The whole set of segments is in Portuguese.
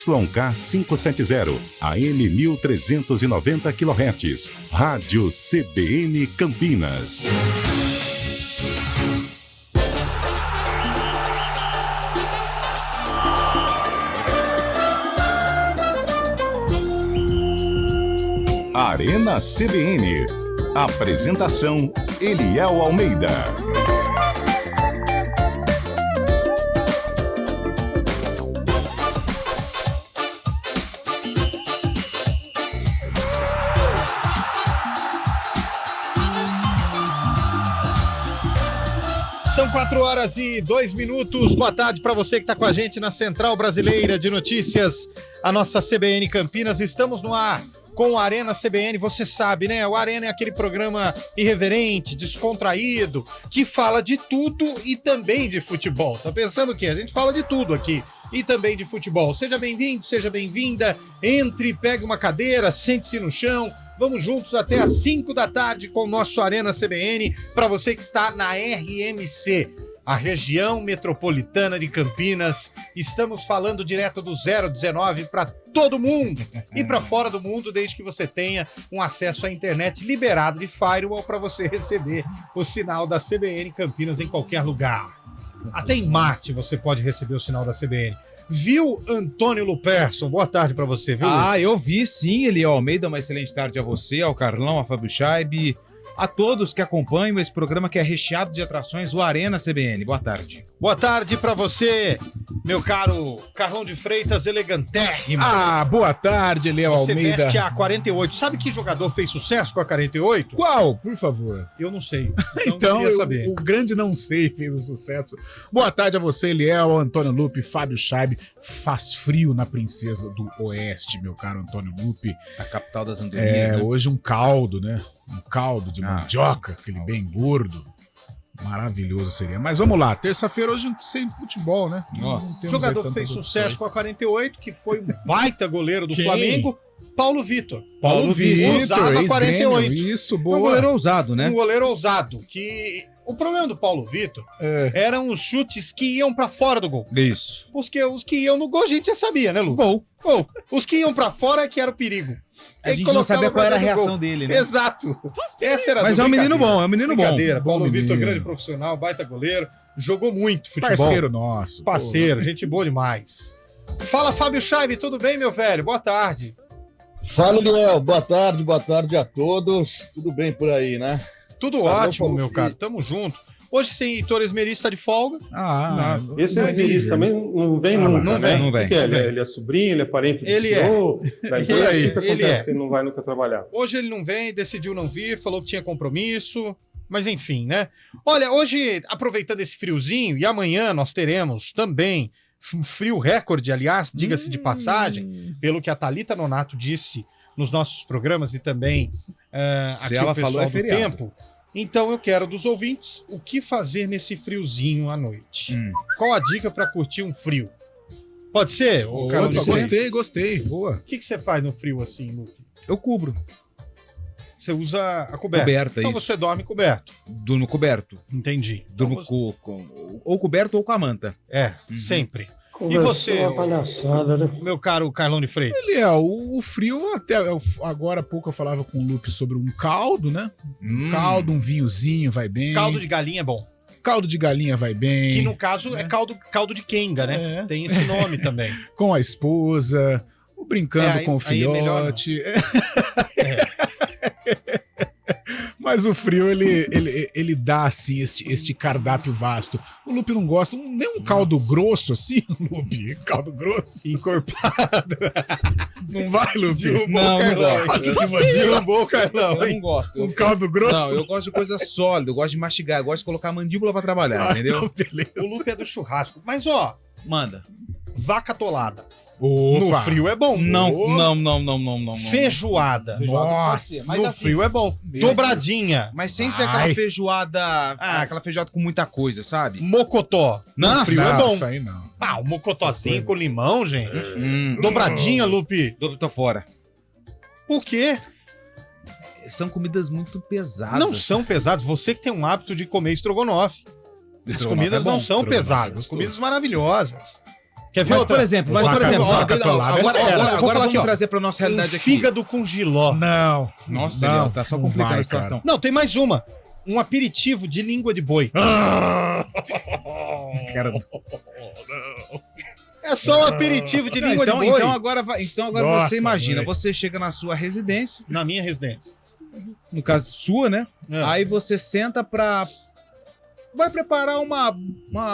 YK 570, AM 1390 kHz, Rádio CBN Campinas. Arena CBN. Apresentação: Eliel Almeida. São 4h02. Boa tarde para você que está com a gente na Central Brasileira de Notícias, a nossa CBN Campinas. Estamos no ar com o Arena CBN, você sabe, né? O Arena é aquele programa irreverente, descontraído, que fala de tudo e também de futebol. Tá pensando o quê? A gente fala de tudo aqui e também de futebol. Seja bem-vindo, seja bem-vinda. Entre, pegue uma cadeira, sente-se no chão. Vamos juntos até às 5 da tarde com o nosso Arena CBN, para você que está na RMC, a região metropolitana de Campinas. Estamos falando direto do 019 para todo mundo e para fora do mundo, desde que você tenha um acesso à internet liberado de firewall para você receber o sinal da CBN Campinas em qualquer lugar. Até em Marte você pode receber o sinal da CBN. Viu, Antônio Luperson? Boa tarde para você, viu? Eu vi sim, Eliel Almeida. Uma excelente tarde a você, ao Carlão, a Fábio Scheibe, a todos que acompanham esse programa que é recheado de atrações, o Arena CBN. Boa tarde. Boa tarde para você, meu caro Carlão de Freitas, elegantérrimo. Boa tarde, Eliel Almeida. Você veste a 48. Sabe que jogador fez sucesso com a 48? Qual? Por favor. Eu não sei. Então, eu saber. O grande não sei fez o sucesso. Boa tarde a você, Eliel, Antônio Lupe, Fábio Scheibe. Faz frio na Princesa do Oeste, meu caro Antônio Lupe. A capital das Andorinhas, né? Hoje um caldo, né? Um caldo de mandioca, aquele bem gordo. Maravilhoso seria. Mas vamos lá, terça-feira hoje sem futebol, né? Nossa. O jogador fez sucesso com a 48, que foi um baita goleiro do Flamengo, Paulo Vitor. Paulo Vitor, usava 48. Isso, boa. Um goleiro ousado, né? Um goleiro ousado, que... O problema do Paulo Vitor eram os chutes que iam pra fora do gol. Isso. Porque os que iam no gol a gente já sabia, né, Lu? Gol. Os que iam pra fora é que era o perigo. A gente não sabia qual era a reação dele, né? Exato. Essa era. Mas é um menino bom, é um menino bom. Paulo Vitor, grande profissional, baita goleiro, jogou muito futebol. Parceiro nosso. Parceiro, gente boa demais. Fala, Fábio Scheibe, tudo bem, meu velho? Boa tarde. Fala, Eliel. Boa tarde a todos. Tudo bem por aí, né? Tudo ótimo, meu caro. Tamo junto. Hoje, sem Heitor Esmeri está de folga. Esse Esmeri também não vem nunca, não né? vem. Porque ele é sobrinho, ele é parente do senhor. Acontece que ele não vai nunca trabalhar. Hoje ele não vem, decidiu não vir, falou que tinha compromisso. Mas enfim, né? Olha, hoje, aproveitando esse friozinho, e amanhã nós teremos também um frio recorde, aliás, diga-se de passagem, pelo que a Thalita Nonato disse nos nossos programas e também aqui ela o pessoal falou, é do feriado. Tempo. Então eu quero dos ouvintes o que fazer nesse friozinho à noite. Qual a dica para curtir um frio? Pode ser? Gostei. Boa. O que você faz no frio assim, Lupe? Eu cubro. Você usa a coberta. Então isso. você dorme coberto. Durmo coberto. Entendi. Durmo ou coberto ou com a manta. Sempre. E você, uma palhaçada, né? meu caro Carlão de Freitas? Eliel, o frio, até agora há pouco eu falava com o Lupe sobre um caldo, né? Um caldo, um vinhozinho vai bem. Caldo de galinha é bom. Caldo de galinha vai bem. Que no caso é caldo de quenga, né? Tem esse nome também. Com a esposa, brincando com o filhote. Mas o frio, ele dá, assim, este cardápio vasto. O Lupe não gosta, nem um caldo grosso, assim, Lupe. Caldo grosso. Encorpado. Não vai, Lupe? Derrubou o Carlão. Eu não gosto. Um caldo grosso? Não, eu gosto de coisa sólida, eu gosto de mastigar, eu gosto de colocar a mandíbula pra trabalhar, entendeu? Então, beleza. O Lupe é do churrasco. Mas, ó, Manda. vaca atolada. Opa. No frio é bom. Não. Feijoada. Nossa, mas no frio é bom. Dobradinha. Mas sem ser aquela feijoada, aquela feijoada com muita coisa, sabe? Mocotó. No frio é bom. Isso aí não. O mocotózinho com limão, gente. Dobradinha, Lupe. Tô fora. Por quê? São comidas muito pesadas. Não são pesadas. Você que tem um hábito de comer estrogonofe. As comidas não são pesadas. Comidas maravilhosas. Quer ver Mas, outra? por exemplo, agora vamos trazer pra nossa realidade aqui. Fígado com jiló. Não. Nossa, não, Eliel, tá só complicando vai, a situação. Não, tem mais uma. Um aperitivo de língua de boi. Cara, É só um aperitivo de língua de boi. então agora Nossa, você imagina, mãe. você chega na sua residência, Na minha residência. no caso sua, né? É. Aí você senta vai preparar uma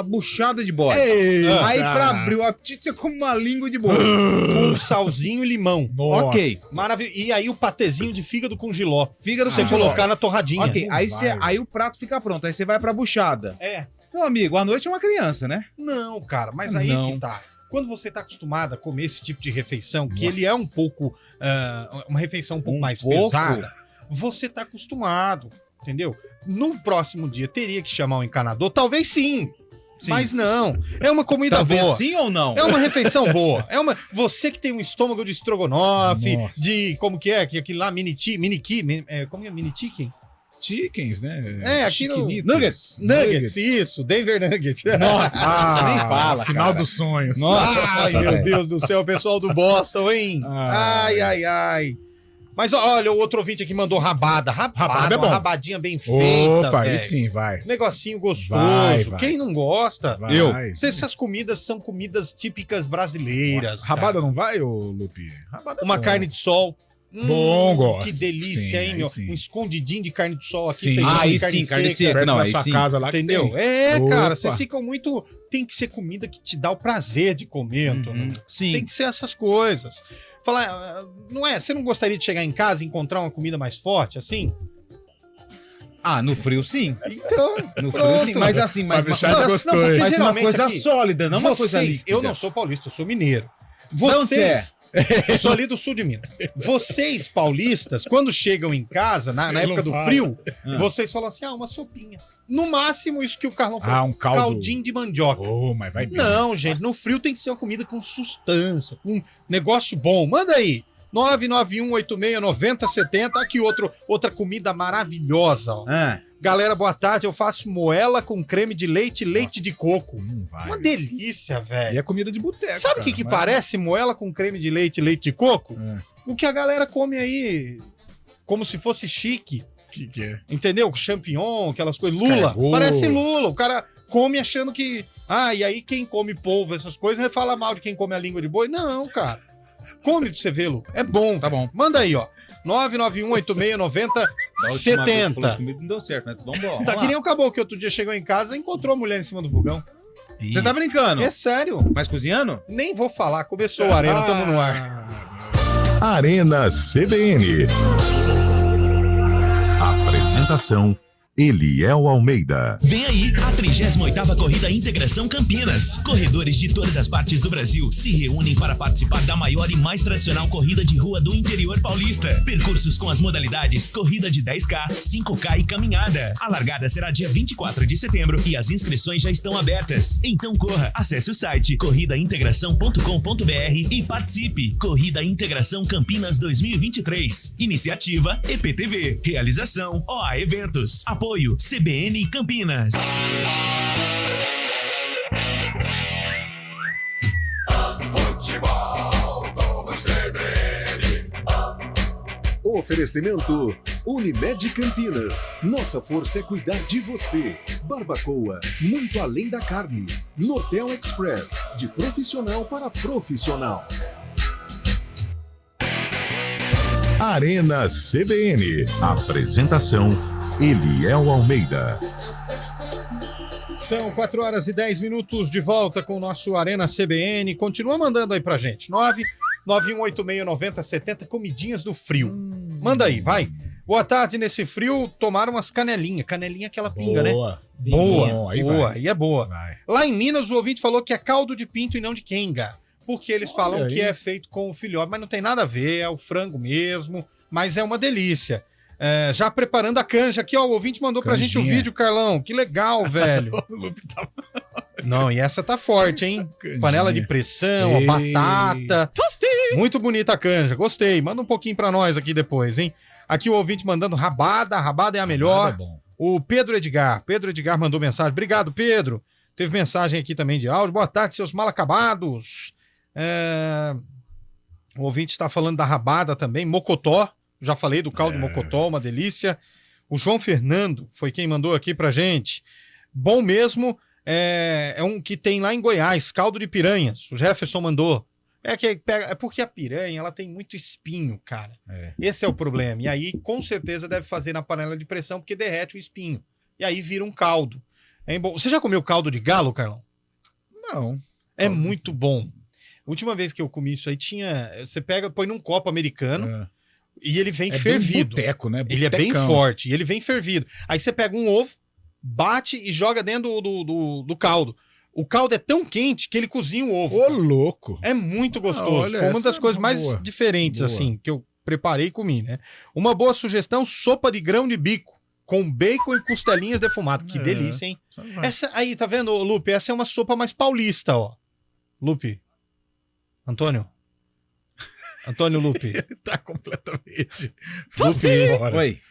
buchada de bode. Eita. Aí pra abrir o apetite você come uma língua de boi. Com salzinho e limão. Nossa. Ok. Maravilha. E aí o patezinho de fígado com jiló. Fígado Você com colocar na torradinha. Ok, Não aí, vai. aí o prato fica pronto, aí você vai pra buchada. É. Meu amigo, a noite é uma criança, né? Não, cara, mas aí Não. que tá. Quando você tá acostumado a comer esse tipo de refeição, que Nossa. ele é um pouco. Uma refeição um pouco mais pouco. pesada, você tá acostumado, entendeu? No próximo dia teria que chamar o encanador? Talvez sim. Sim. Mas não. É uma comida Talvez boa. sim ou não? É uma refeição boa. Você que tem um estômago de estrogonofe, Nossa. de. Como que é? Aquele lá, como é? Mini chicken? Chickens, né? É, aqui no- Chiquinitas. Nuggets, isso, Denver Nuggets. Nossa, nem fala, Final cara. dos sonhos. Nossa, Ai, meu velho. Deus do céu, pessoal do Boston, hein? Ai, ai, ai. Mas olha, o outro ouvinte aqui mandou rabada. Rabada é uma bom. rabadinha bem feita, Opa, aí velho. sim, vai. Negocinho gostoso. Vai. Quem não gosta? Vai. Essas comidas são comidas típicas brasileiras. Nossa, cara. rabada não vai, ô Lupe? Rabada é Uma bom. carne de sol. Bom, gosto. Que delícia, Sim, hein, aí meu? sim. Um escondidinho de carne de sol aqui. Sim. vocês Ah, comem aí sim, carne seca. Perto Não, da aí sua sim. casa lá que Entendeu? tem. É, Opa. cara, vocês ficam muito. Tem que ser comida que te dá o prazer de comer, Antônio. Sim. Tem que ser essas coisas. Falar, não é? Você não gostaria de chegar em casa e encontrar uma comida mais forte, assim? Ah, no frio sim. Então, No frio pronto. sim. Mas assim, mas Fábio Chá gostou, porque hein? uma geralmente coisa aqui, sólida, não uma coisa vocês, líquida. eu não sou paulista, eu sou mineiro. onde Vocês, eu sou ali do sul de Minas. Vocês, paulistas, quando chegam em casa, na Ele época não do fala. frio, Ah. vocês falam assim, uma sopinha. No máximo, isso que o Carlão falou, Um caldo. caldinho de mandioca. Oh, mas vai bem. Não, gente, no frio tem que ser uma comida com sustância, com negócio bom. Manda aí. 991869070. Aqui outra comida maravilhosa. Ó. Ah, Galera, boa tarde. Eu faço moela com creme de leite e leite de coco. Não vai. Uma delícia, E velho. é comida de boteco. Sabe o que, cara, que mas- parece moela com creme de leite e leite de coco? É. O que a galera come aí, como se fosse chique. Que é? Entendeu? Champignon, aquelas coisas. Escargot. Lula. Parece lula. O cara come achando que. E aí quem come polvo, essas coisas, vai falar mal de quem come a língua de boi. Não, cara. Come pra você ver, Lu. É bom. tá bom. Manda aí, ó. 991869070. Não deu certo, né? Vamos embora. Tá que nem o caboclo que outro dia chegou em casa e encontrou a mulher em cima do fogão. Você tá brincando? É sério. Mas cozinhando? Nem vou falar. Começou a arena, tamo no ar. Arena CBN. Apresentação: Eliel Almeida. Vem aí a 38ª Corrida Integração Campinas. Corredores de todas as partes do Brasil se reúnem para participar da maior e mais tradicional corrida de rua do interior paulista. Percursos com as modalidades corrida de 10K, 5K e caminhada. A largada será dia 24 de setembro e as inscrições já estão abertas. Então corra, acesse o site corridaintegração.com.br e participe. Corrida Integração Campinas 2023. Iniciativa EPTV. Realização OA Eventos. Apoio CBN Campinas. Oferecimento Unimed Campinas. Nossa força é cuidar de você. Barbacoa, muito além da carne. Nortel Express, de profissional para profissional. Arena CBN. Apresentação: Eliel Almeida. São 4 horas e 10 minutos de volta com o nosso Arena CBN. Continua mandando aí pra gente. 991869070, comidinhas do frio. Manda aí, vai. Boa tarde, nesse frio, tomaram umas canelinhas. Canelinha aquela pinga, né? Boa. Boa, Aí boa, vai. aí é boa. Vai. Lá em Minas, o ouvinte falou que é caldo de pinto e não de quenga. Porque eles falam aí. que é feito com o filhote, mas não tem nada a ver, é o frango mesmo, mas é uma delícia. Já preparando a canja aqui, ó, o ouvinte mandou pra gente um Canjinha. vídeo, Carlão. Que legal, velho. O Lupe tá Não, e essa tá forte, hein? Canjinha. Panela de pressão, ó, Ei. batata. Muito bonita a canja, gostei. Manda um pouquinho pra nós aqui depois, hein? Aqui o ouvinte mandando rabada é a melhor. Nada bom. O Pedro Edgar mandou mensagem. Obrigado, Pedro. Teve mensagem aqui também de áudio. Boa tarde, seus mal acabados. O ouvinte está falando da rabada também. Mocotó, já falei do caldo de mocotó, uma delícia. O João Fernando foi quem mandou aqui pra gente. Bom mesmo, é um que tem lá em Goiás, caldo de piranhas. O Jefferson mandou. É porque a piranha, ela tem muito espinho, cara. Esse é o problema. E aí, com certeza, deve fazer na panela de pressão, porque derrete o espinho. E aí vira um caldo. Você já comeu caldo de galo, Carlão? Não. É muito bom. A última vez que eu comi isso aí, você põe num copo americano e ele vem fervido. Boteco, né? Ele é bem forte e ele vem fervido. Aí você pega um ovo, bate e joga dentro do caldo. O caldo é tão quente que ele cozinha o ovo. Ô, louco! É muito gostoso. Olha, foi uma das coisas mais diferentes, assim, que eu preparei e comi, né? Uma boa sugestão, sopa de grão de bico, com bacon e costelinhas defumadas. Que delícia, hein? Essa aí, tá vendo, Lupe? Essa é uma sopa mais paulista, ó. Lupe. Antônio Lupe. Ele tá completamente... Lupe. Oi.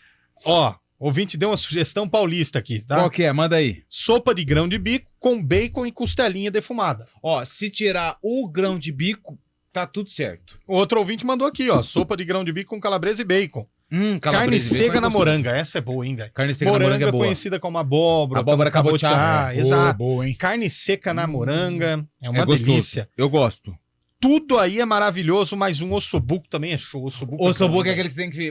Ó, o ouvinte deu uma sugestão paulista aqui, tá? Qual que é? Manda aí. Sopa de grão de bico com bacon e costelinha defumada. Ó, se tirar o grão de bico, tá tudo certo. Outro ouvinte mandou aqui, ó. Sopa de grão de bico com calabresa e bacon. Carne calabresa e seca bacon na moranga. Essa é boa, hein, velho? Carne seca na moranga é boa. Conhecida como abóbora. Abóbora cabotiá. Exato. Boa, hein? Carne seca na moranga. É uma gostoso. delícia. Eu gosto. Tudo aí é maravilhoso, mas um ossobuco também é show. Ossobuco é aquele que você tem que...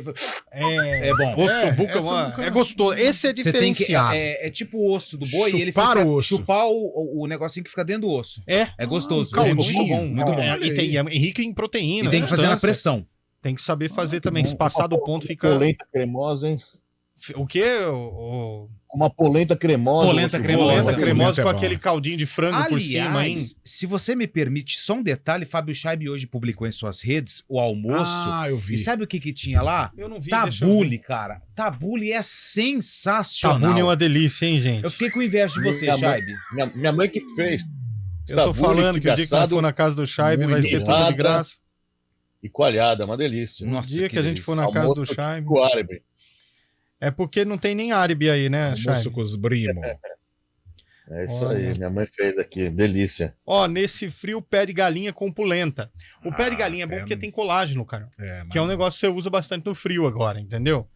É bom. Ossobuco é gostoso. Esse é diferenciado. É tipo o osso do boi. Chupar o osso. Chupar o negocinho que fica dentro do osso. É gostoso. Caldinho. Muito bom. E é rico em proteína. E tem que fazer na pressão. Tem que saber fazer também. Se passar do ponto, fica... Polenta cremosa, hein? O quê? Uma polenta cremosa. Polenta cremosa com aquele caldinho de frango por cima, hein? Se você me permite, só um detalhe, Fábio Scheib hoje publicou em suas redes o almoço. Eu vi. E sabe o que tinha lá? Eu não vi. Tabule, cara. Tabule é sensacional. Tabule é uma delícia, hein, gente? Eu fiquei com inveja de você, Scheib. Minha mãe que fez. Eu tô falando que o dia que eu for na casa do Scheib vai ser tudo de graça. E coalhada, é uma delícia. No dia que a gente for na casa do Scheib. Árabe. É porque não tem nem árabe aí, né, Almoço com os primos. É isso aí, minha mãe fez aqui, delícia. Ó, nesse frio, pé de galinha com polenta. O pé de galinha é bom porque tem colágeno, cara. Que é um negócio que você usa bastante no frio agora, entendeu?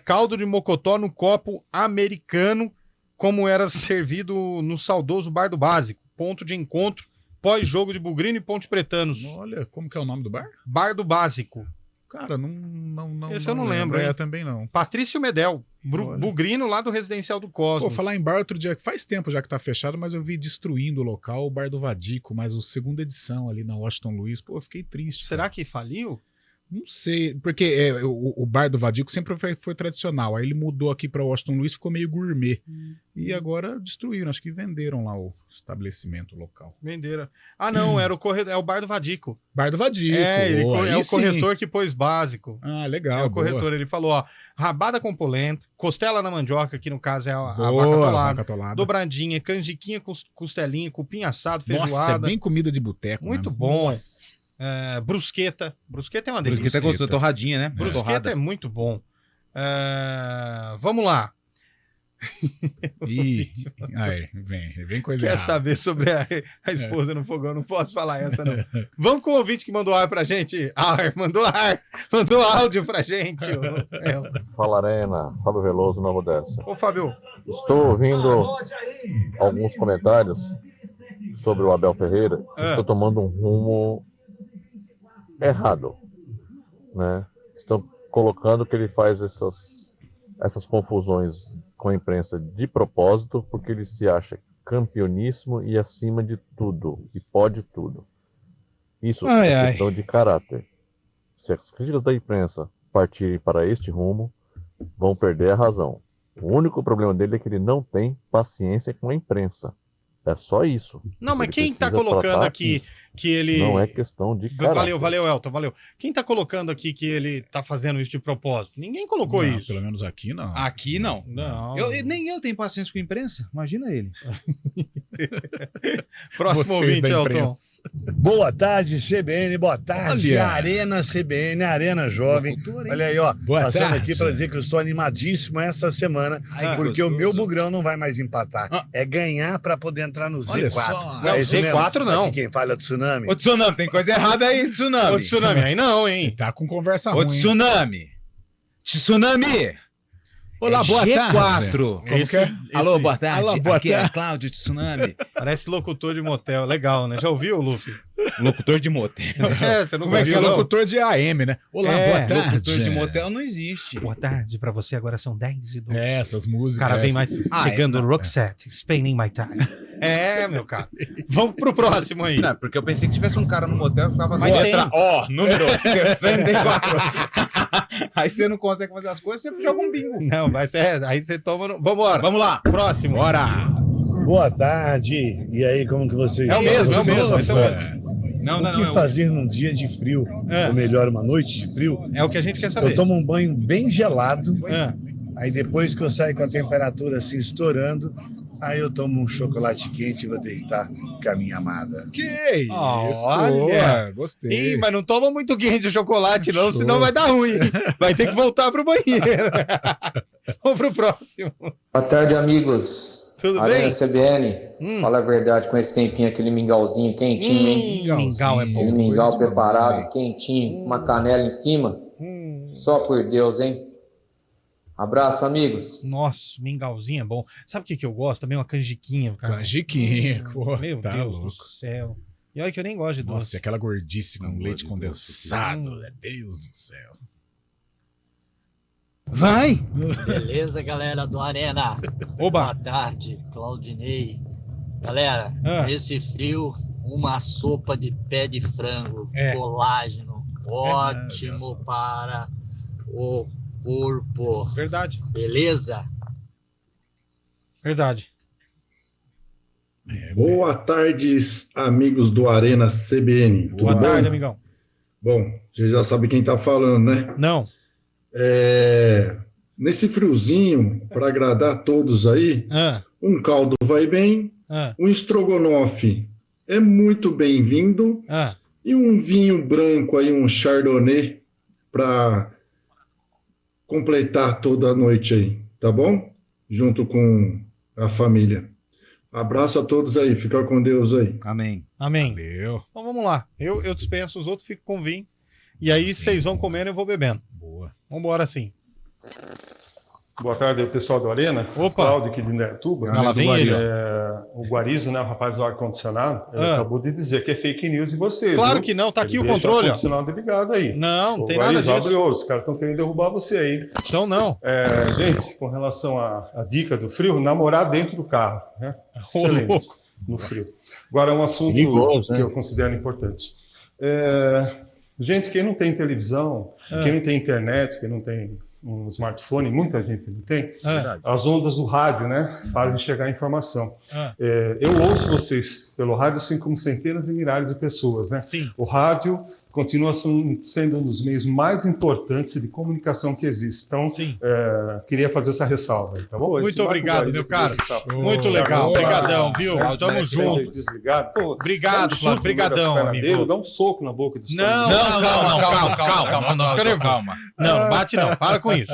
Caldo de mocotó no copo americano, como era servido no saudoso Bar do Básico. Ponto de encontro, pós-jogo de Bugrino e Ponte Pretanos. Olha, como que é o nome do bar? Bar do Básico. Cara, não. Esse eu não lembro. Também não. Patrício Medel, Bugrino lá do Residencial do Cosmos. Pô, falar em bar outro dia, faz tempo já que tá fechado, mas eu vi destruindo o local, o Bar do Vadico, mas a segunda edição ali na Washington Luiz. Pô, eu fiquei triste. Será que faliu? Não sei, porque o Bar do Vadico sempre foi tradicional. Aí ele mudou aqui para Washington Luiz, ficou meio gourmet. E agora destruíram, acho que venderam lá o estabelecimento local. Venderam. Ah, não, era o Bar do Vadico. Bar do Vadico. É o corretor que pôs básico. Ah, legal. É o corretor, ele falou, ó, rabada com polenta, costela na mandioca, que no caso é a vaca atolada, dobradinha, canjiquinha, costelinha, cupim assado, feijoada. Nossa, é bem comida de boteco. Muito bom. Nossa. Brusqueta. Brusqueta é uma delícia. Brusqueta é gostoso, torradinha, né? Brusqueta é muito bom. Vamos lá. Vem coisa Quer errada. saber sobre a esposa no fogão? Não posso falar essa, não. Vamos com o ouvinte que mandou ar pra gente. Mandou áudio pra gente. Fala, Arena. Fábio Veloso, Novo Dessa. Ô, Fábio. Estou ouvindo alguns comentários sobre o Abel Ferreira. Estou tomando um rumo errado, né? Estão colocando que ele faz essas confusões com a imprensa de propósito, porque ele se acha campeoníssimo e acima de tudo, e pode tudo. Isso é questão de caráter. Se as críticas da imprensa partirem para este rumo, vão perder a razão. O único problema dele é que ele não tem paciência com a imprensa. É só isso. Não, mas quem tá colocando aqui que ele... Não é questão de caráter. Valeu, Elton, valeu. Quem tá colocando aqui que ele tá fazendo isso de propósito? Ninguém colocou isso. Pelo menos aqui não. Aqui não. Não. Nem eu tenho paciência com a imprensa. Imagina ele. Próximo ouvinte, Elton. Boa tarde, CBN. Boa tarde, Arena CBN, Arena Jovem. Olha aí, ó. Passando aqui para dizer que eu estou animadíssimo essa semana, porque o meu Bugrão não vai mais empatar. É ganhar para poder entrar no Olha Z4. só. Não, isso Z4 mesmo? não. Aqui quem fala é o Tsunami. Ô, Tsunami, tem coisa errada aí, Tsunami. Ô, Tsunami, aí não, hein? Tá com conversa Ô, ruim. Tsunami. Tsunami. Olá, boa G4. tarde. Como que é? Alô, boa tarde. Alô, boa Aqui é tarde. Cláudio Tsunami. Parece locutor de motel. Legal, né? Já ouviu, Luffy? Locutor de motel. É, você não Como é que é ouviu, não? locutor de AM, né? Olá, É, boa tarde. Locutor de motel não existe. Boa tarde pra você, agora são 10h12. É, essas músicas. Cara, vem essas- mais Ah, chegando é, o não, Roxette, Spending My Time. É, meu cara. Vamos pro próximo aí. Não, porque eu pensei que tivesse um cara no motel que ficava assim. Mas tem. Ó, número 64. Aí você não consegue fazer as coisas, você joga um bingo. Não, mas aí você toma no... Vambora. Vamos lá. Próximo. Bora! Boa tarde. E aí, como que vocês É o mesmo, é o mesmo. Esse é o mesmo. Não, O que fazer num dia de frio? É. Ou melhor, uma noite de frio? É o que a gente quer saber. Eu tomo um banho bem gelado. É. Aí depois que eu saio com a temperatura assim estourando, aí eu tomo um chocolate quente e vou deitar com a minha amada. Que isso? Olha. Boa, gostei. Ih, mas não toma muito quente o chocolate, não, Show. senão vai dar ruim. Vai ter que voltar pro banheiro. Vamos pro próximo. Boa tarde, amigos. Tudo Arena bem? CBN. Fala a verdade, com esse tempinho, aquele mingauzinho quentinho, hein? Mingau é Aquele bom. mingau coisa de preparado, mamãe. quentinho, uma canela em cima. Só por Deus, hein? Abraço, amigos. Nossa, mingauzinho é bom. Sabe o que eu gosto? Também uma canjiquinha, cara. Canjiquinha, pô, Meu tá Deus louco. do céu. E olha que eu nem gosto de Nossa, doce. e aquela gordice com leite de condensado. Meu Deus do céu. Vai. Beleza, galera do Arena? Oba. Boa tarde, Claudinei. Galera, Ah. nesse frio, uma sopa de pé de frango, É. colágeno, ótimo para o corpo. Verdade, Beleza? verdade. Boa tarde, amigos do Arena CBN. Tudo Boa bom? tarde, amigão. Bom, vocês já sabem quem tá falando, né? Não. Nesse friozinho, para agradar a todos aí, um caldo vai bem, um estrogonofe é muito bem-vindo e um vinho branco aí, um chardonnay, para completar toda a noite aí, tá bom? Junto com a família. Abraço a todos aí, fica com Deus aí. Amém. Amém. Valeu. Então vamos lá. Eu dispenso, os outros ficam com vinho. E aí vocês vão comendo e eu vou bebendo. Boa. Vambora assim. Boa tarde, pessoal do Arena. Opa. Cláudio aqui de Indaiatuba. Ah, lá vem ele, ó. O Guarizo, né, o rapaz do ar-condicionado, ele Ah. acabou de dizer que é fake news de vocês. Claro viu? que não, tá aqui Ele o deixa controle, ó. ar-condicionado ligado aí. Não, não Ô, tem Guarizo, nada disso. abre o olho, os caras estão querendo derrubar você aí. Então não. Gente, com relação à dica do frio, namorar dentro do carro, né? Ô, Excelente, louco. no frio. Agora é um assunto Perigoso, que né? eu considero importante. Gente, quem não tem televisão, quem não tem internet, quem não tem um smartphone, muita gente não tem, as ondas do rádio, né, para de chegar a informação. Eu ouço vocês pelo rádio, assim como centenas e milhares de pessoas, né? Sim. O rádio continua sendo um dos meios mais importantes de comunicação que existe. Então, queria fazer essa ressalva aí, tá bom? Muito obrigado, meu cara. Muito Show. legal. Show. Obrigadão, viu? Cláudio, Tamo né, junto. desligado. Pô, Obrigado, Flávio. Obrigadão, amigo. Dá um soco na boca do Não, calma. Não fica nervoso. Não bate não. Para com isso.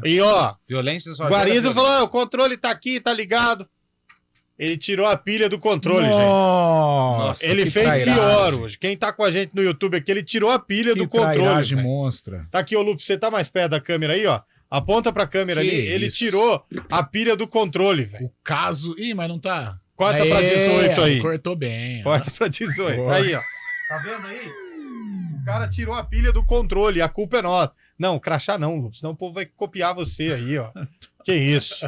E ó, Violência só Guarizo gera falou, o controle tá aqui, tá ligado. Ele tirou a pilha do controle, gente. Nossa, Ele que fez trairagem. pior hoje. Quem tá com a gente no YouTube aqui, ele tirou a pilha Que do controle. trairagem velho. monstra. Tá aqui, ô Lupe, você tá mais perto da câmera aí, ó. Aponta pra câmera Que ali. Ele isso. tirou a pilha do controle, velho. O caso... Ih, mas não tá... Corta pra 18 aí. Cortou bem. Corta pra 18. Boa. Aí, ó. Tá vendo aí? O cara tirou a pilha do controle. A culpa é nossa. Não, crachá não, Lupe. Senão o povo vai copiar você aí, ó. Que isso.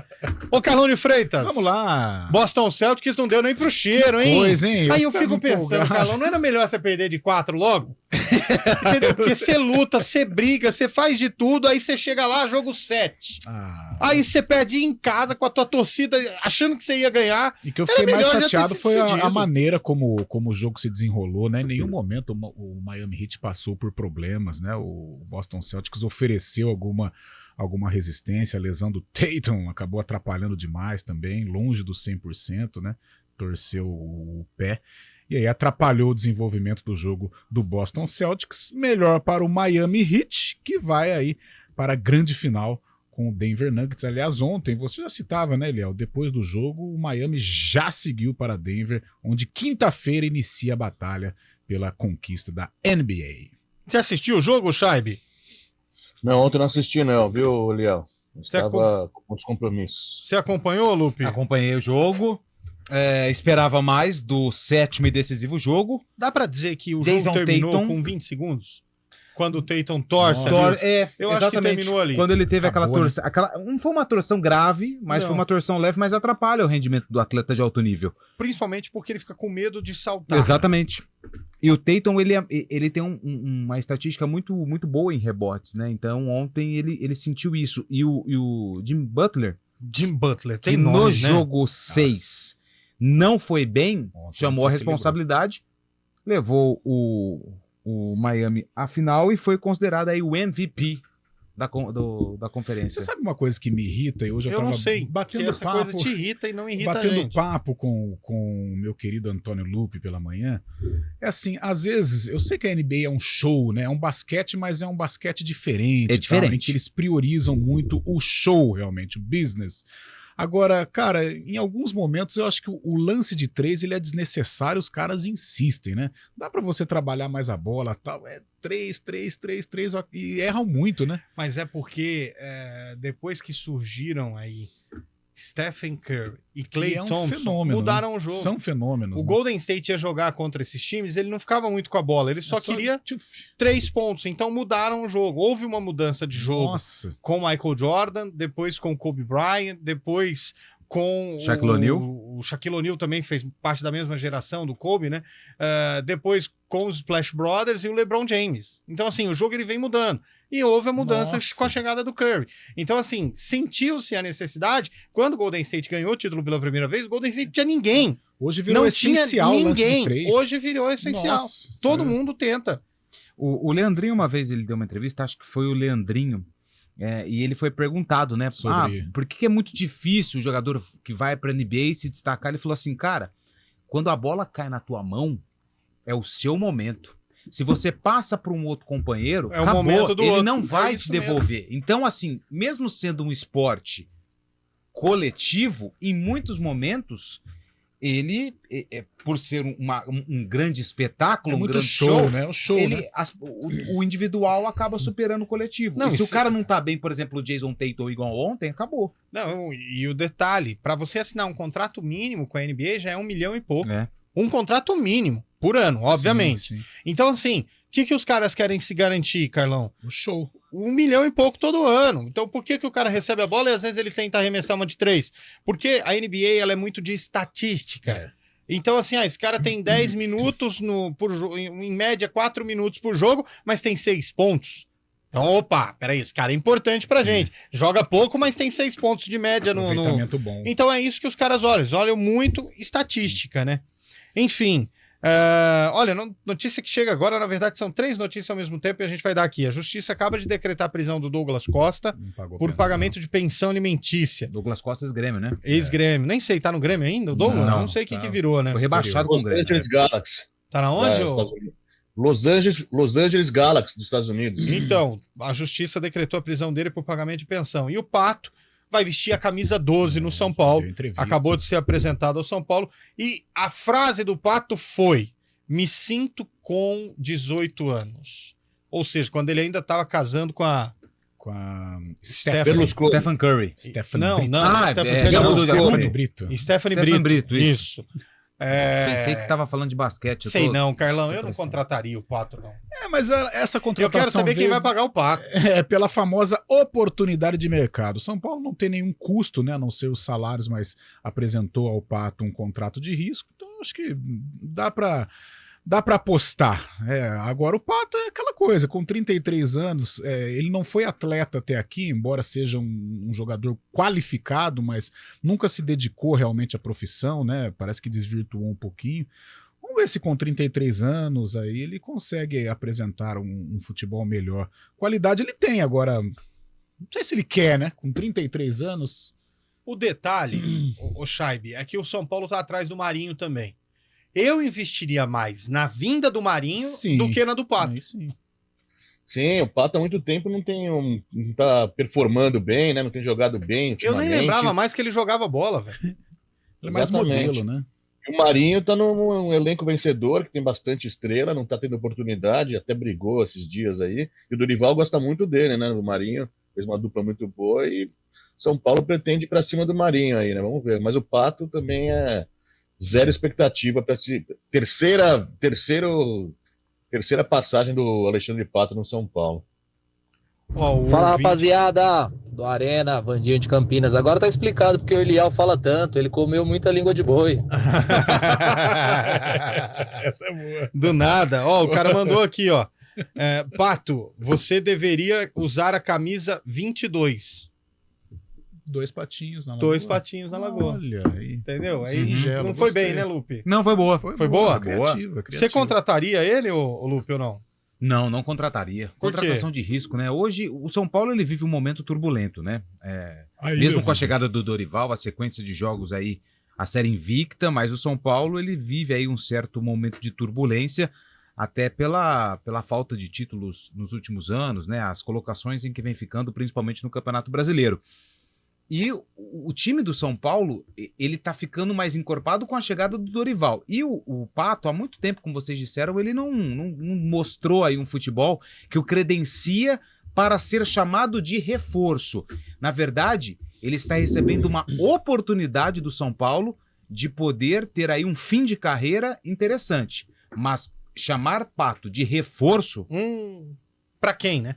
Ô, Carlone Freitas. Vamos lá. Boston Celtics não deu nem pro cheiro, hein? Pois, hein? Aí eu estava fico pensando, empolgado. Carlão, não era melhor você perder de 4 logo? Porque você luta, você briga, você faz de tudo, aí você chega lá, jogo 7. Aí você perde em casa com a tua torcida, achando que você ia ganhar. E que eu Era fiquei mais melhor já ter chateado se foi a despedido. maneira como o jogo se desenrolou, né? Em nenhum momento o Miami Heat passou por problemas, né? O Boston Celtics ofereceu alguma resistência, a lesão do Tatum acabou atrapalhando demais também, longe do 100%, né? Torceu o pé. E aí atrapalhou o desenvolvimento do jogo do Boston Celtics. Melhor para o Miami Heat, que vai aí para a grande final com o Denver Nuggets. Aliás, ontem, você já citava, né, Eliel? Depois do jogo, o Miami já seguiu para Denver, onde quinta-feira inicia a batalha pela conquista da NBA. Você assistiu o jogo, Shaibi? Não, ontem não assisti não, viu, Eliel? Estava com muitos compromissos. Você acompanhou, Lupe? Acompanhei o jogo. Esperava mais do 7º e decisivo jogo. Dá pra dizer que o Jason jogo terminou Tatum com 20 segundos? Quando o Tatum torce ali. Eu exatamente. acho que terminou ali. Quando ele teve Acabou, aquela torção. Não foi uma torção grave, mas foi uma torção leve, mas atrapalha o rendimento do atleta de alto nível. Principalmente porque ele fica com medo de saltar. Exatamente. E o Tatum, ele tem uma estatística muito, muito boa em rebotes, né? Então, ontem ele sentiu isso. E o Jim Butler, tem que nome, no né? jogo 6 não foi bem, chamou a responsabilidade, levou o Miami à final e foi considerado aí o MVP da conferência. Você sabe uma coisa que me irrita? E hoje eu tava não sei, batendo essa papo, coisa te irrita e não irrita batendo a gente. papo com o meu querido Antônio Lupe pela manhã. É assim, às vezes, eu sei que a NBA é um show, né? É um basquete, mas é um basquete diferente. É diferente. Em que eles priorizam muito o show, realmente, o business. Agora, cara, em alguns momentos eu acho que o lance de 3 ele é desnecessário, os caras insistem, né? Dá pra você trabalhar mais a bola, tal, 3, e erram muito, né? Mas é porque depois que surgiram aí Stephen Curry e Klay Thompson, fenômeno, mudaram né? o jogo. São fenômenos. O Golden State ia jogar contra esses times, ele não ficava muito com a bola, ele só queria 3 pontos, então mudaram o jogo. Houve uma mudança de jogo com o Michael Jordan, depois com o Kobe Bryant, depois com Shaquille O'Neal. O Shaquille O'Neal também fez parte da mesma geração do Kobe, né? Depois com os Splash Brothers e o LeBron James. Então, assim, o jogo ele vem mudando. E houve a mudança com a chegada do Curry. Então, assim, sentiu-se a necessidade. Quando o Golden State ganhou o título pela primeira vez, o Golden State tinha ninguém. Hoje virou não essencial tinha o lance de ninguém. 3. Hoje virou essencial. Nossa, todo mundo tenta. O Leandrinho, uma vez, ele deu uma entrevista, acho que foi o Leandrinho, e ele foi perguntado, né? Por que é muito difícil o jogador que vai pra NBA se destacar? Ele falou assim, cara, quando a bola cai na tua mão, é o seu momento. Se você passa para um outro companheiro, acabou, momento do ele outro. não vai te devolver. Então, assim, mesmo sendo um esporte coletivo, em muitos momentos, ele, por ser um grande espetáculo, um grande show, né? O show, né? O individual acaba superando o coletivo. Não, e se o cara não tá bem, por exemplo, o Jason Tatum igual ontem, acabou. Não, e o detalhe, para você assinar um contrato mínimo com a NBA já é 1 milhão e pouco. É. Um contrato mínimo por ano, obviamente. Sim. Então, assim, o que os caras querem se garantir, Carlão? O show. 1 milhão e pouco todo ano. Então, por que o cara recebe a bola e às vezes ele tenta arremessar uma de 3? Porque a NBA ela é muito de estatística. Então, assim, esse cara tem 10 minutos, em média 4 minutos por jogo, mas tem 6 pontos. Então, opa, peraí, esse cara é importante pra gente. Joga pouco, mas tem 6 pontos de média no... Bom. Então é isso que os caras olham. Eles olham muito estatística, né? Enfim, olha, notícia que chega agora, na verdade são 3 notícias ao mesmo tempo e a gente vai dar aqui. A justiça acaba de decretar a prisão do Douglas Costa por pagamento de pensão alimentícia. Douglas Costa ex-Grêmio, né? Ex-Grêmio. Nem sei, tá no Grêmio ainda o Douglas? Não sei o que virou, né? Foi rebaixado com o Grêmio. Los Angeles Galaxy. Tá na onde? Los Angeles Galaxy dos Estados Unidos. Então, a justiça decretou a prisão dele por pagamento de pensão. E o Pato vai vestir a camisa 12 no São Paulo. Acabou de ser apresentado ao São Paulo. E a frase do Pato foi: me sinto com 18 anos. Ou seja, quando ele ainda estava casando com a Stephen Curry. Stephanie Brito. Isso. Pensei que estava falando de basquete. Sei não, Carlão, eu não contrataria o Pato, não. Mas essa contratação... Eu quero saber quem vai pagar o Pato. Pela famosa oportunidade de mercado. São Paulo não tem nenhum custo, né, a não ser os salários, mas apresentou ao Pato um contrato de risco. Então, acho que dá para apostar. Agora, o Pato é aquela coisa, com 33 anos, ele não foi atleta até aqui, embora seja um jogador qualificado, mas nunca se dedicou realmente à profissão, né? Parece que desvirtuou um pouquinho. Vamos ver se com 33 anos aí ele consegue apresentar um futebol melhor. Qualidade ele tem, agora não sei se ele quer, né? Com 33 anos... O detalhe, o Shaibi, é que o São Paulo tá atrás do Marinho também. Eu investiria mais na vinda do Marinho do que na do Pato. Sim, o Pato há muito tempo não tá performando bem, né? Não tem jogado bem. Eu nem lembrava mais que ele jogava bola, velho. Ele é mais modelo, né? O Marinho tá num elenco vencedor, que tem bastante estrela, não tá tendo oportunidade, até brigou esses dias aí. E o Dorival gosta muito dele, né? O Marinho fez uma dupla muito boa e São Paulo pretende ir pra cima do Marinho aí, né? Vamos ver. Mas o Pato também é zero expectativa para terceira passagem do Alexandre Pato no São Paulo. Fala, rapaziada do Arena, Vandinho de Campinas. Agora tá explicado porque o Eliel fala tanto, ele comeu muita língua de boi. Essa é boa. Do nada. Ó, o cara mandou aqui, ó. Pato, você deveria usar a camisa 22. 2 patinhos na lagoa. 2 patinhos na lagoa. Olha aí. Entendeu? Aí Singelo, não foi gostei. bem, né, Lupe? Não, foi boa. Foi boa? Criativa. Você contrataria ele, ô Lupe, ou não? Não contrataria. Contratação de risco, né? Hoje, o São Paulo ele vive um momento turbulento, né? Mesmo com a chegada do Dorival, a sequência de jogos aí, a série invicta, mas o São Paulo ele vive aí um certo momento de turbulência, até pela falta de títulos nos últimos anos, né? As colocações em que vem ficando, principalmente no Campeonato Brasileiro. E o time do São Paulo, ele tá ficando mais encorpado com a chegada do Dorival. E o Pato, há muito tempo, como vocês disseram, ele não mostrou aí um futebol que o credencia para ser chamado de reforço. Na verdade, ele está recebendo uma oportunidade do São Paulo de poder ter aí um fim de carreira interessante. Mas chamar Pato de reforço... Para quem, né?